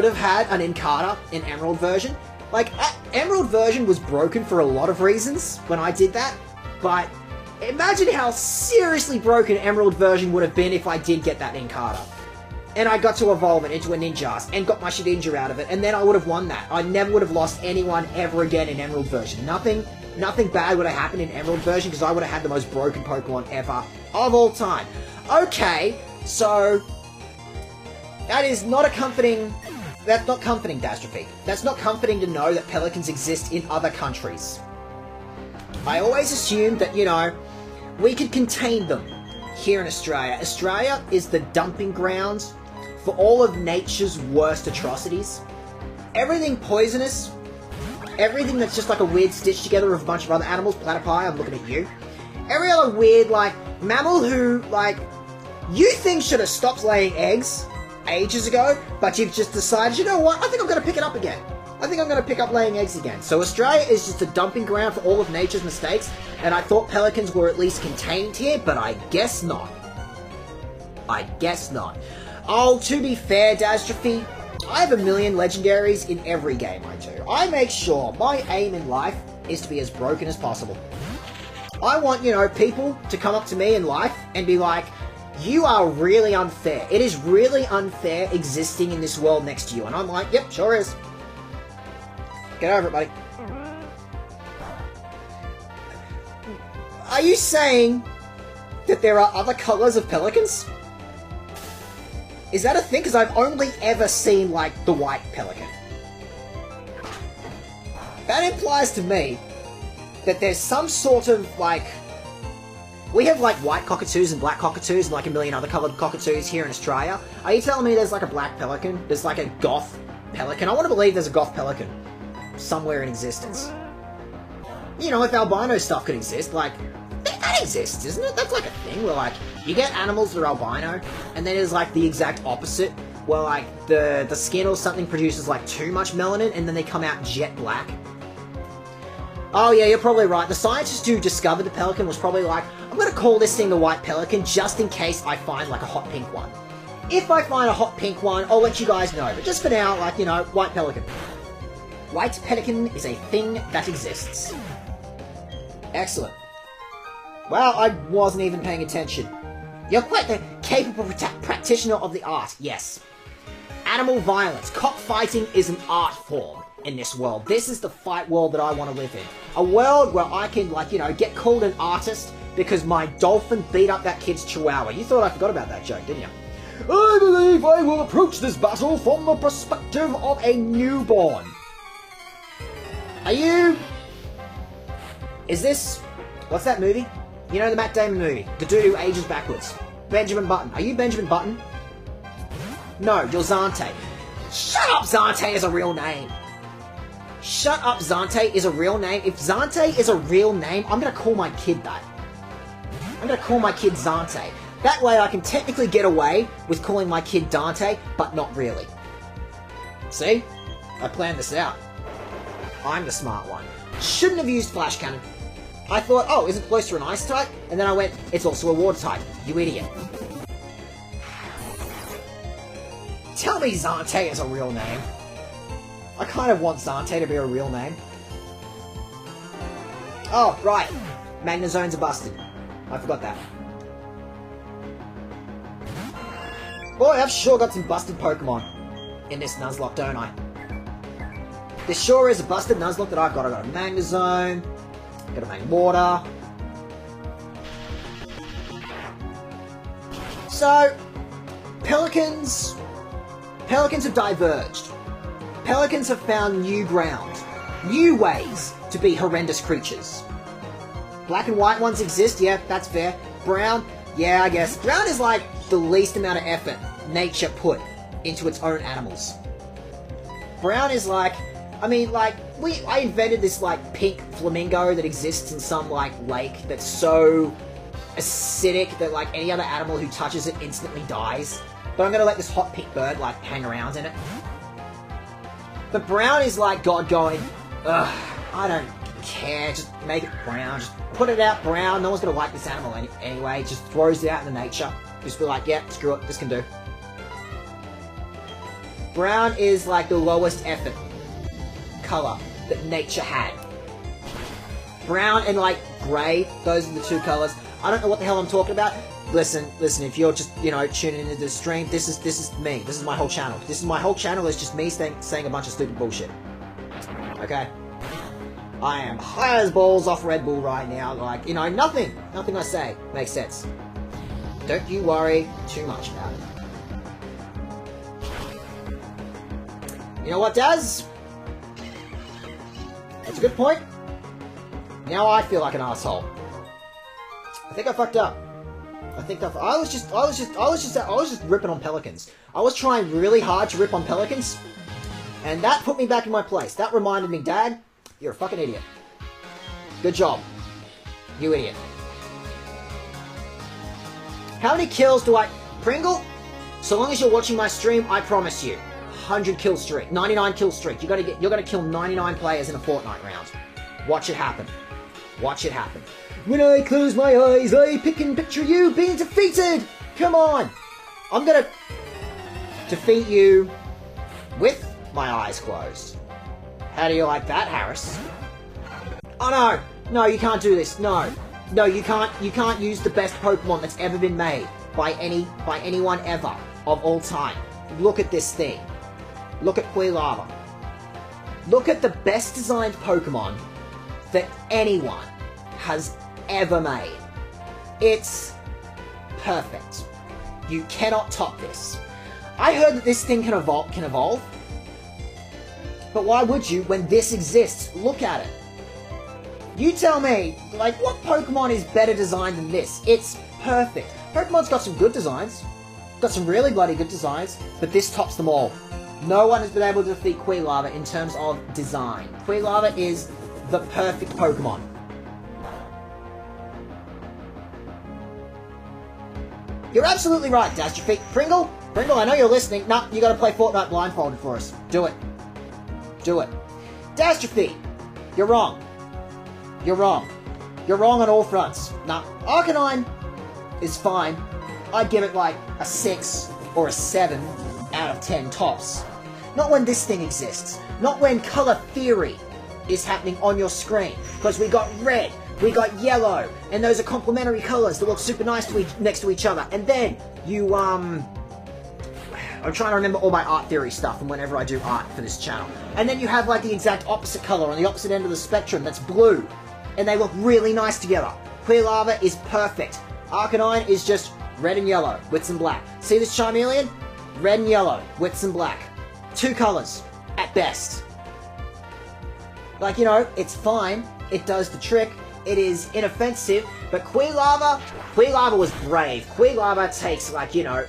have had an Encarta in Emerald version? Like, Emerald version was broken for a lot of reasons when I did that, but imagine how seriously broken Emerald version would have been if I did get that Encarta. And I got to evolve it into a Ninjask and got my Shedinja out of it, and then I would have won that. I never would have lost anyone ever again in Emerald version. Nothing bad would have happened in Emerald version because I would have had the most broken Pokemon ever of all time. Okay, so that is not a comforting... That's not comforting, Dastrophe. That's not comforting to know that pelicans exist in other countries. I always assumed that, you know, we could contain them here in Australia. Australia is the dumping grounds for all of nature's worst atrocities. Everything poisonous, everything that's just like a weird stitch together of a bunch of other animals, platypi, I'm looking at you. Every other weird, like, mammal who, like, you think should have stopped laying eggs ages ago, but you've just decided, you know what, I think I'm going to pick it up again. I think I'm going to pick up laying eggs again. So Australia is just a dumping ground for all of nature's mistakes, and I thought pelicans were at least contained here, but I guess not. I guess not. Oh, to be fair, Dastrophe, I have a million legendaries in every game I do. I make sure my aim in life is to be as broken as possible. I want, you know, people to come up to me in life and be like, you are really unfair. It is really unfair existing in this world next to you. And I'm like, yep, sure is. Get over it, buddy. Are you saying that there are other colours of pelicans? Is that a thing? Because I've only ever seen, like, the white pelican. That implies to me that there's some sort of, like... We have, like, white cockatoos and black cockatoos and, like, a million other coloured cockatoos here in Australia. Are you telling me there's, like, a black pelican? There's, like, a goth pelican? I want to believe there's a goth pelican somewhere in existence. You know, if albino stuff could exist, like, that exists, isn't it? That's, like, a thing where, like, you get animals that are albino, and then there's, like, the exact opposite, where, like, the skin or something produces, like, too much melanin, and then they come out jet black. Oh yeah, you're probably right. The scientist who discovered the pelican was probably like, I'm gonna call this thing the white pelican just in case I find like a hot pink one. If I find a hot pink one, I'll let you guys know. But just for now, like, you know, white pelican. White pelican is a thing that exists. Excellent. Well, I wasn't even paying attention. You're quite the capable practitioner of the art, yes. Animal violence. Cockfighting is an art form in this world. This is the fight world that I want to live in. A world where I can, like, you know, get called an artist because my dolphin beat up that kid's chihuahua. You thought I forgot about that joke, didn't you? I believe I will approach this battle from the perspective of a newborn. Are you... Is this... What's that movie? You know the Matt Damon movie? The dude who ages backwards. Benjamin Button. Are you Benjamin Button? No, you're Zante. Shut up, Zante is a real name. Shut up, Zante is a real name. If Zante is a real name, I'm gonna call my kid that. I'm gonna call my kid Zante. That way I can technically get away with calling my kid Dante, but not really. See? I planned this out. I'm the smart one. Shouldn't have used Flash Cannon. I thought, oh, is it close to an Ice type? And then I went, it's also a Water type. You idiot. Tell me Zante is a real name. I kind of want Zante to be a real name. Oh, right. Magnezones are busted. I forgot that. Boy, I've sure got some busted Pokemon in this Nuzlocke, don't I? This sure is a busted Nuzlocke that I've got. I've got a Magnezone, got a Magwater. So, Pelicans have diverged. Pelicans have found new ground, new ways to be horrendous creatures. Black and white ones exist, yeah, that's fair. Brown, yeah, I guess. Brown is like the least amount of effort nature put into its own animals. Brown is like, I mean, like, I invented this, like, pink flamingo that exists in some, like, lake that's so acidic that, like, any other animal who touches it instantly dies. But I'm gonna let this hot pink bird, like, hang around in it. But brown is like God going, ugh, I don't care, just make it brown, just put it out brown, no one's gonna like this animal anyway, just throws it out into nature. Just be like, yeah, screw it, this can do. Brown is like the lowest effort colour that nature had. Brown and like grey, those are the two colours. I don't know what the hell I'm talking about. Listen, if you're just, you know, tuning into the stream, this is me. This is my whole channel. This is my whole channel, is just me saying a bunch of stupid bullshit. Okay? I am high as balls off Red Bull right now. Like, you know, nothing I say makes sense. Don't you worry too much about it. You know what, Daz? That's a good point. Now I feel like an asshole. I think I fucked up. I was just ripping on Pelicans. I was trying really hard to rip on Pelicans, and that put me back in my place. That reminded me, Dad, you're a fucking idiot. Good job. You idiot. How many kills do I... Pringle? So long as you're watching my stream, I promise you. 100 kill streak. 99 kill streak. You're gonna kill 99 players in a Fortnite round. Watch it happen. Watch it happen. When I close my eyes, I picture you being defeated! Come on! I'm gonna defeat you with my eyes closed. How do you like that, Harris? Oh no! No, you can't do this. No. No, you can't use the best Pokemon that's ever been made by anyone ever of all time. Look at this thing. Look at Quilava. Look at the best designed Pokemon that anyone has ever made. It's perfect. You cannot top this. I heard that this thing can evolve. But why would you when this exists? Look at it. You tell me, like, what Pokemon is better designed than this? It's perfect. Pokemon's got some good designs. Got some really bloody good designs, but this tops them all. No one has been able to defeat Quilava in terms of design. Quilava is the perfect Pokemon. You're absolutely right, Dastrophe. Pringle, I know you're listening. Nah, you gotta play Fortnite blindfolded for us. Do it. Do it. Dastrophe, you're wrong. You're wrong. You're wrong on all fronts. Nah, Arcanine is fine. I'd give it like a 6 or a 7 out of 10 tops. Not when this thing exists. Not when color theory is happening on your screen. Because we got red, we got yellow, and those are complementary colors that look super nice to next to each other. And then you, I'm trying to remember all my art theory stuff from whenever I do art for this channel. And then you have like the exact opposite color on the opposite end of the spectrum that's blue. And they look really nice together. Quilava is perfect. Arcanine is just red and yellow with some black. See this Charmeleon? Red and yellow with some black. 2 colors, at best. Like, you know, it's fine. It does the trick. It is inoffensive. But Quilava was brave. Quilava takes, like, you know...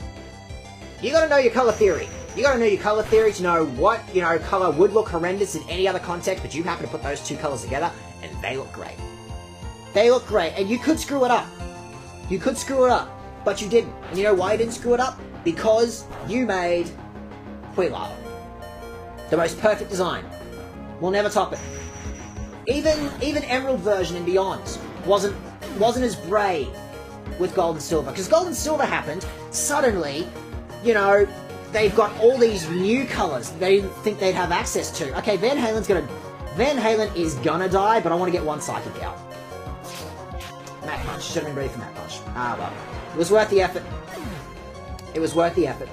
You gotta know your color theory. You gotta know your color theory to know what, you know, color would look horrendous in any other context, but you happen to put those 2 colors together, and they look great. They look great, and you could screw it up. You could screw it up, but you didn't. And you know why you didn't screw it up? Because you made Quilava. The most perfect design. We'll never top it. Even Emerald version and beyond wasn't as brave with Gold and Silver. Because Gold and Silver happened, suddenly, you know, they've got all these new colors they didn't think they'd have access to. Okay, Van Halen is gonna die, but I want to get one Psychic out. Mach Punch. Should have been ready for Mach Punch. Ah, well. It was worth the effort. It was worth the effort.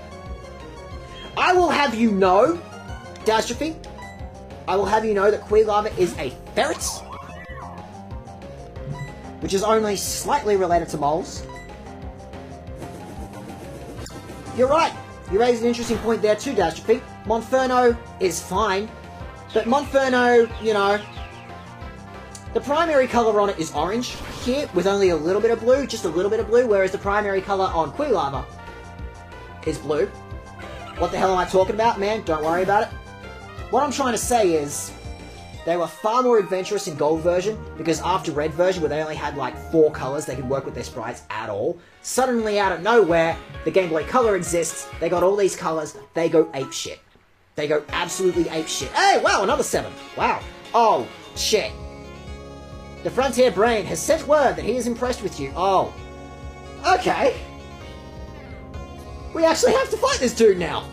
I will have you know, Dastrophe, I will have you know that Quilava is a ferret, which is only slightly related to moles. You're right. You raised an interesting point there too, Dastrophe. Monferno is fine, but Monferno, you know, the primary color on it is orange here, with only a little bit of blue, just a little bit of blue, whereas the primary color on Quilava is blue. What the hell am I talking about, man? Don't worry about it. What I'm trying to say is, they were far more adventurous in Gold version, because after Red version, where they only had like 4 colors, they could work with their sprites at all. Suddenly, out of nowhere, the Game Boy Color exists, they got all these colors, they go apeshit. They go absolutely apeshit. Hey, wow, another 7. Wow. Oh, shit. The Frontier Brain has sent word that he is impressed with you. Oh. Okay. We actually have to fight this dude now.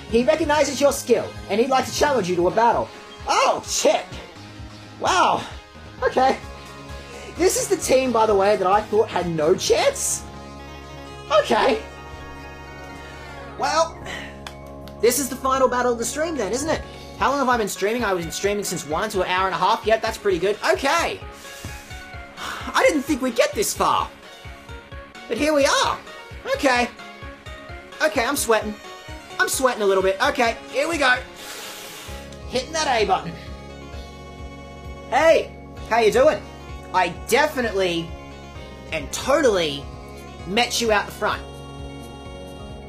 He recognizes your skill, and he'd like to challenge you to a battle. Oh, shit. Wow. Okay. This is the team, by the way, that I thought had no chance. Okay. Well, this is the final battle of the stream then, isn't it? How long have I been streaming? I've been streaming since 1 to an hour and a half. Yep, that's pretty good. Okay. I didn't think we'd get this far. But here we are. Okay. Okay, I'm sweating. I'm sweating a little bit. Okay, here we go. Hitting that A button. Hey, how you doing? I definitely and totally met you out the front.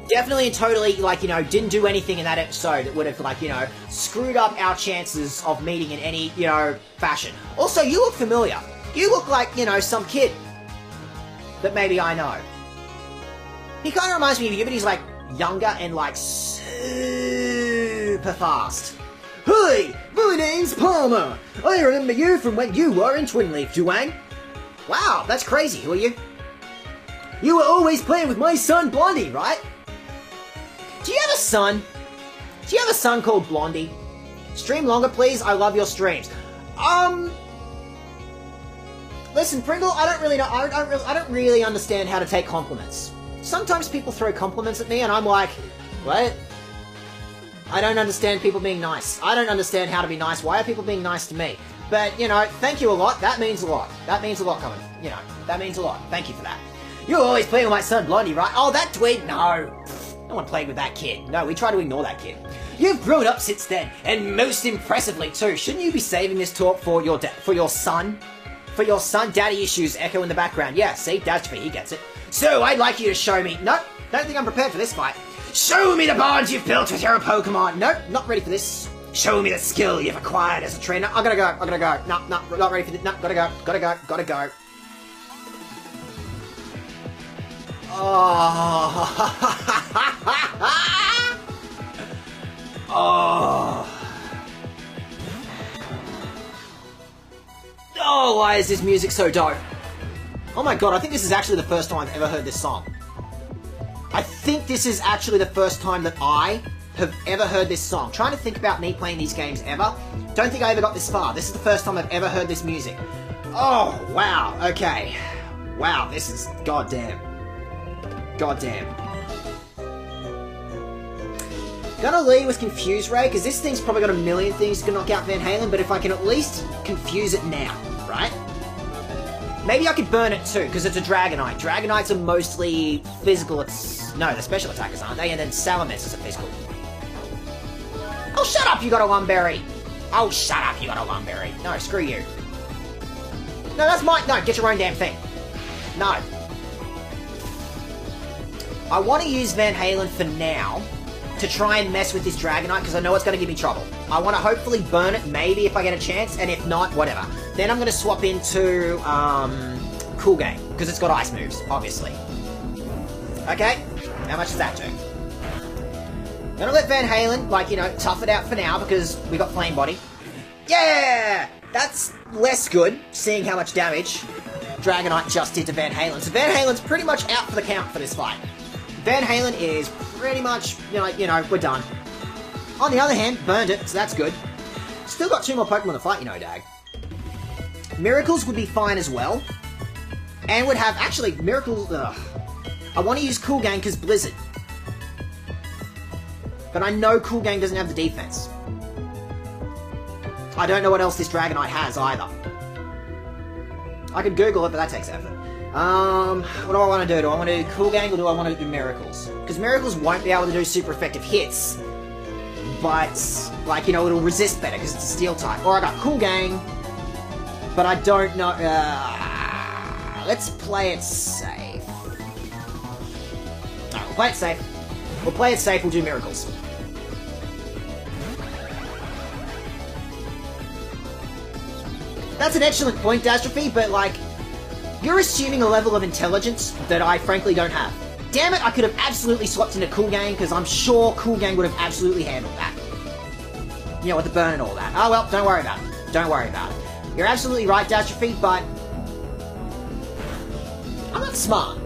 Definitely and totally, like, you know, didn't do anything in that episode that would have, like, you know, screwed up our chances of meeting in any, you know, fashion. Also, you look familiar. You look like, you know, some kid that maybe I know. He kind of reminds me of you, but he's, like, younger and, like, super fast. Hi, my name's Palmer. I remember you from when you were in Twin Leaf, Duang. Wow, that's crazy. Who are you? You were always playing with my son, Blondie, right? Do you have a son? Do you have a son called Blondie? Stream longer, please. I love your streams. Listen, Pringle, I don't really know. I don't really understand how to take compliments. Sometimes people throw compliments at me, and I'm like, what? I don't understand people being nice. I don't understand how to be nice. Why are people being nice to me? But, you know, thank you a lot. That means a lot. That means a lot coming. You know, that means a lot. Thank you for that. You're always playing with my son, Blondie, right? Oh, that tweet? No. No one played with that kid. No, we try to ignore that kid. You've grown up since then, and most impressively too. Shouldn't you be saving this talk for your son? For your son? Daddy issues echo in the background. Yeah, see? Dastrophe, he gets it. So, I'd like you to show me... Nope, don't think I'm prepared for this fight. Show me the bonds you've built with your Pokemon. Nope, not ready for this. Show me the skill you've acquired as a trainer. I gotta go. No, not ready for this. No, gotta go. Gotta go. Oh. Oh, why is this music so dope? Oh my god, I think this is actually the first time I've ever heard this song. I think this is actually the first time that I have ever heard this song. Trying to think about me playing these games ever. Don't think I ever got this far. This is the first time I've ever heard this music. Oh, wow. Okay. Wow, this is goddamn. Goddamn. Gonna lead with Confuse Ray, because this thing's probably got a million things to knock out Van Halen, but if I can at least confuse it now, right? Maybe I could burn it too, because it's a Dragonite. Dragonites are mostly physical. No, they're special attackers, aren't they? And then Salamence are physical. Oh, shut up, you got a Lumberry! Oh, shut up, you got a Lumberry. No, screw you. No, that's mine. No, get your own damn thing. No. I want to use Van Halen for now to try and mess with this Dragonite, because I know it's going to give me trouble. I want to hopefully burn it, maybe, if I get a chance, and if not, whatever. Then I'm going to swap into, Cool Game, because it's got ice moves, obviously. Okay, how much does that do? I'm going to let Van Halen, like, you know, tough it out for now, because we got Flame Body. Yeah! That's less good, seeing how much damage Dragonite just did to Van Halen. So Van Halen's pretty much out for the count for this fight. Van Halen is pretty much, you know, we're done. On the other hand, burned it, so that's good. Still got 2 more Pokemon to fight, you know, Dag. Miracles would be fine as well. And would have, actually, Miracles, I want to use Cool Game because Blizzard. But I know Cool Game doesn't have the defense. I don't know what else this Dragonite has either. I could Google it, but that takes effort. What do I want to do? Do I want to do Cool Gang or do I want to do Miracles? Because Miracles won't be able to do super effective hits, but, like, you know, it'll resist better because it's a Steel type. Or I got Cool Gang, but I don't know. Let's play it safe. No, we'll play it safe. We'll play it safe, we'll do Miracles. That's an excellent point, Dastrophe, but, like, you're assuming a level of intelligence that I frankly don't have. Damn it, I could have absolutely swapped into Cool Gang, because I'm sure Cool Gang would have absolutely handled that. You know, with the burn and all that. Oh well, don't worry about it. Don't worry about it. You're absolutely right, Dastrophe, but I'm not smart.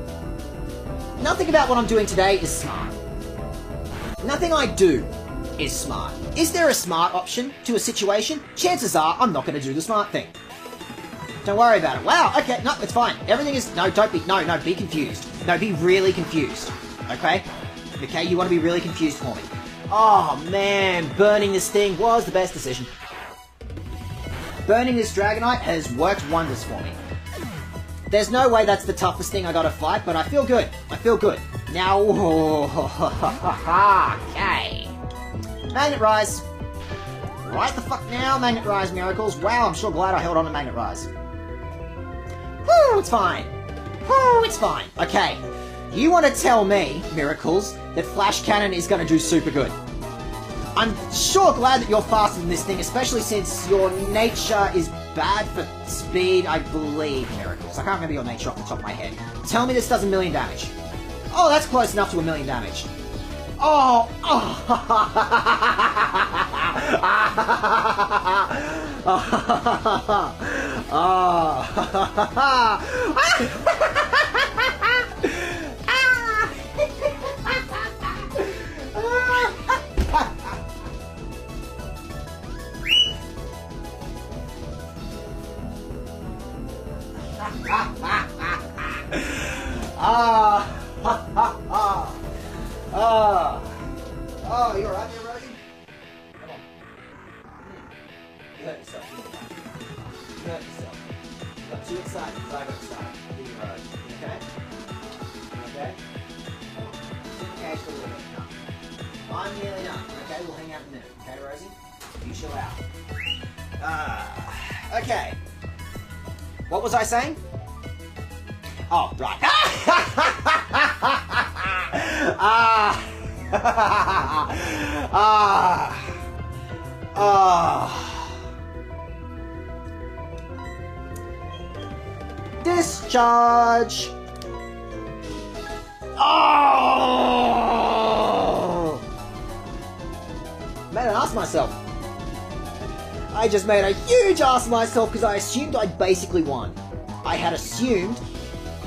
Nothing about what I'm doing today is smart. Nothing I do is smart. Is there a smart option to a situation? Chances are I'm not going to do the smart thing. Don't worry about it. Wow, okay, no, it's fine. Everything is... No, don't be... No, be confused. No, be really confused. Okay? Okay, you want to be really confused for me. Oh, man, burning this thing was the best decision. Burning this Dragonite has worked wonders for me. There's no way that's the toughest thing I gotta fight, but I feel good. I feel good. Now... Okay. Magnet Rise. Right the fuck now, Magnet Rise Miracles. Wow, I'm sure glad I held on to Magnet Rise. Woo, it's fine. Woo, it's fine. Okay, you want to tell me, Miracles, that Flash Cannon is going to do super good. I'm sure glad that you're faster than this thing, especially since your nature is bad for speed, I believe, Miracles. I can't remember your nature off the top of my head. Tell me this does 1,000,000 damage. Oh, that's close enough to 1,000,000 damage. Oh, oh, you alright there, Rosie? Come on. You hurt yourself, didn't you? You hurt yourself. You got too excited because I got excited. You hurt. Okay? Okay? Okay, for a little bit. No. I'm nearly done. Okay, we'll hang out in a minute. Okay, Rosie? You chill out. Okay. What was I saying? Oh, right. Discharge. Oh! Made an ass of myself. I just made a huge ass of myself because I assumed I'd basically won. I had assumed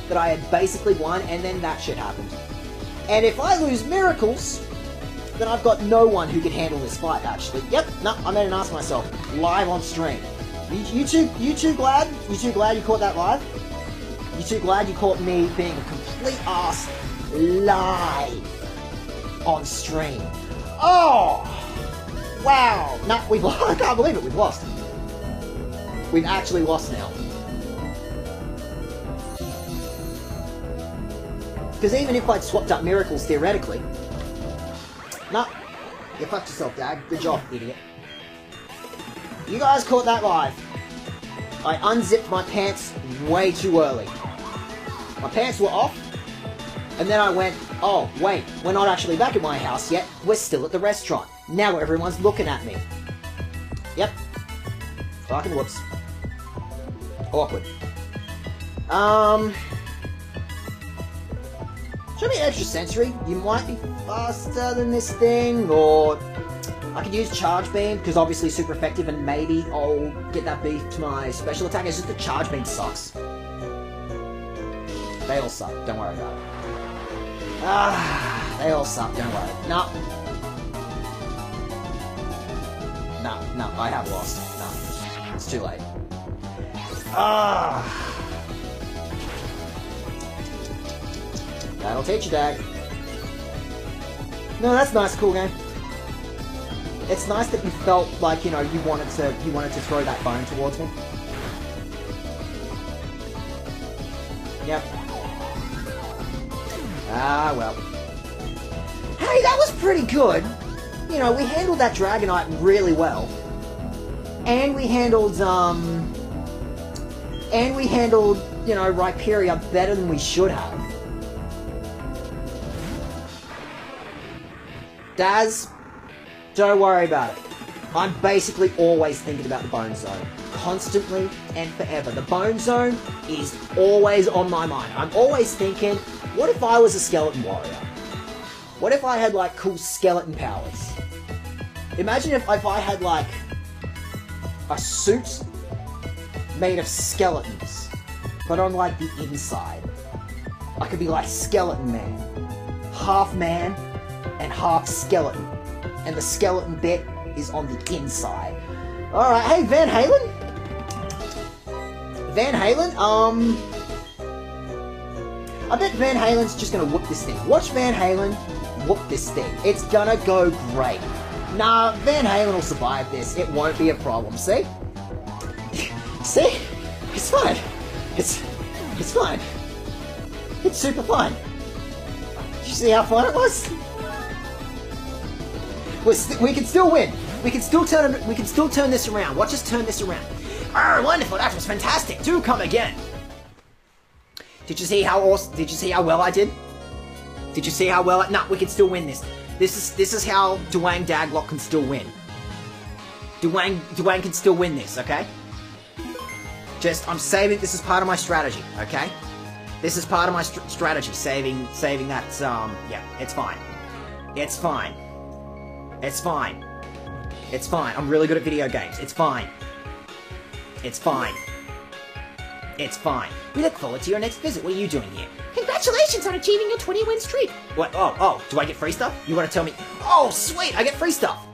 that I had basically won, and then that shit happened. And if I lose Miracles, then I've got no one who can handle this fight, actually. Yep, no, I made an ass of myself. Live on stream. You too glad? You too glad you caught that live? You too glad you caught me being a complete ass live on stream? Oh! Wow! No, we've lost. I can't believe it, we've lost. We've actually lost now. Because even if I'd swapped up miracles, theoretically... Nah. You fucked yourself, Dag. Good job, idiot. You guys caught that live. I unzipped my pants way too early. My pants were off, and then I went, oh, wait, we're not actually back at my house yet. We're still at the restaurant. Now everyone's looking at me. Yep. Fucking whoops. Awkward. Should be extra sensory. You might be faster than this thing, or I could use charge beam because obviously super effective, and maybe I'll get that beef to my special attack. It's just the charge beam sucks. They all suck. Don't worry about it. They all suck. Don't worry. No. No. I have lost. No. It's too late. That'll teach you, Dag. No, that's nice, cool game. It's nice that you felt like, you know, you wanted to throw that bone towards me. Yep. Well. Hey, that was pretty good. You know, we handled that Dragonite really well. And we handled, you know, Rhyperior better than we should have. Daz, don't worry about it. I'm basically always thinking about the Bone Zone. Constantly and forever. The Bone Zone is always on my mind. I'm always thinking, what if I was a skeleton warrior? What if I had, like, cool skeleton powers? Imagine if I had, like, a suit made of skeletons, but on, like, the inside. I could be like Skeleton Man. Half man and half skeleton. And the skeleton bit is on the inside. Alright, hey Van Halen? Van Halen, I bet Van Halen's just gonna whoop this thing. Watch Van Halen whoop this thing. It's gonna go great. Nah, Van Halen will survive this. It won't be a problem, see? See? It's fine. It's fine. It's super fun. Did you see how fun it was? We can still win. We can still turn this around. Watch us turn this around. Oh, wonderful! That was fantastic. Do come again. Did you see how awesome? Did you see how well I did? Did you see how well? No, we can still win this. This is how Dwayne Daglocke can still win. Dwayne can still win this. Okay. I'm saving. This is part of my strategy. Okay. This is part of my strategy. Saving that. Yeah. It's fine. It's fine. It's fine. It's fine. I'm really good at video games. It's fine. It's fine. It's fine. We look forward to your next visit. What are you doing here? Congratulations on achieving your 20-win streak. What? Oh, do I get free stuff? You want to tell me? Oh, sweet, I get free stuff.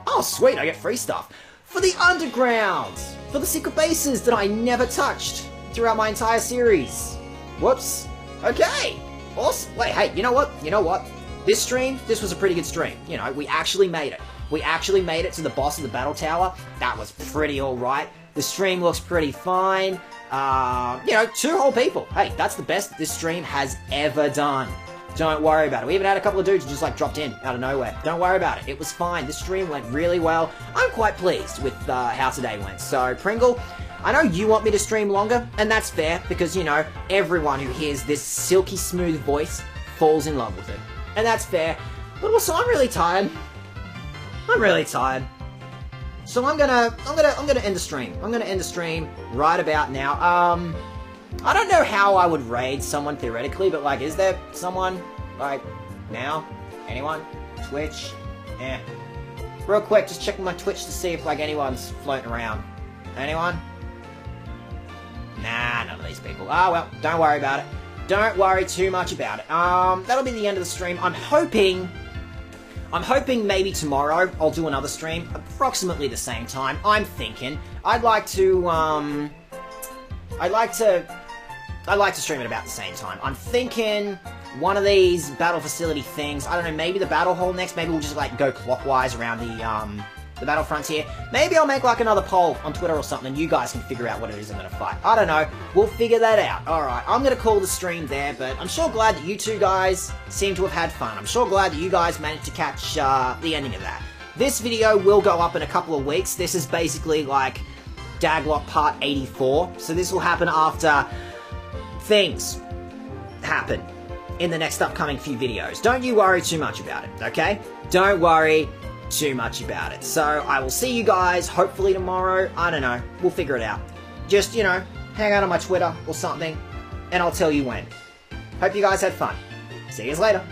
Oh, sweet, I get free stuff. For the underground. For the secret bases that I never touched throughout my entire series. Whoops. Okay. Awesome. Wait, hey, you know what? This was a pretty good stream. You know, we actually made it. We actually made it to the boss of the battle tower. That was pretty alright. The stream looks pretty fine. You know, 2 whole people. Hey, that's the best this stream has ever done. Don't worry about it. We even had a couple of dudes who just like dropped in out of nowhere. Don't worry about it. It was fine. This stream went really well. I'm quite pleased with how today went. So, Pringle, I know you want me to stream longer, and that's fair because, you know, everyone who hears this silky smooth voice falls in love with it. And that's fair. But also, I'm really tired. I'm really tired. So I'm gonna end the stream. I'm gonna end the stream right about now. I don't know how I would raid someone theoretically, but like, is there someone like now? Anyone? Twitch? Eh. Real quick, just checking my Twitch to see if like anyone's floating around. Anyone? Nah, none of these people. Ah, well, don't worry about it. Don't worry too much about it. That'll be the end of the stream. I'm hoping maybe tomorrow I'll do another stream, approximately the same time. I'm thinking I'd like to stream at about the same time. I'm thinking one of these battle facility things. I don't know, maybe the battle hall next. Maybe we'll just like go clockwise around the the Battlefronts here. Maybe I'll make like another poll on Twitter or something and you guys can figure out what it is I'm going to fight. I don't know. We'll figure that out. Alright, I'm going to call the stream there, but I'm sure glad that you two guys seem to have had fun. I'm sure glad that you guys managed to catch the ending of that. This video will go up in a couple of weeks. This is basically like Daglocke Part 84. So this will happen after things happen in the next upcoming few videos. Don't you worry too much about it, okay? Don't worry too much about it. So I will see you guys hopefully tomorrow. I don't know. We'll figure it out. Just, you know, hang out on my Twitter or something and I'll tell you when. Hope you guys had fun. See you later.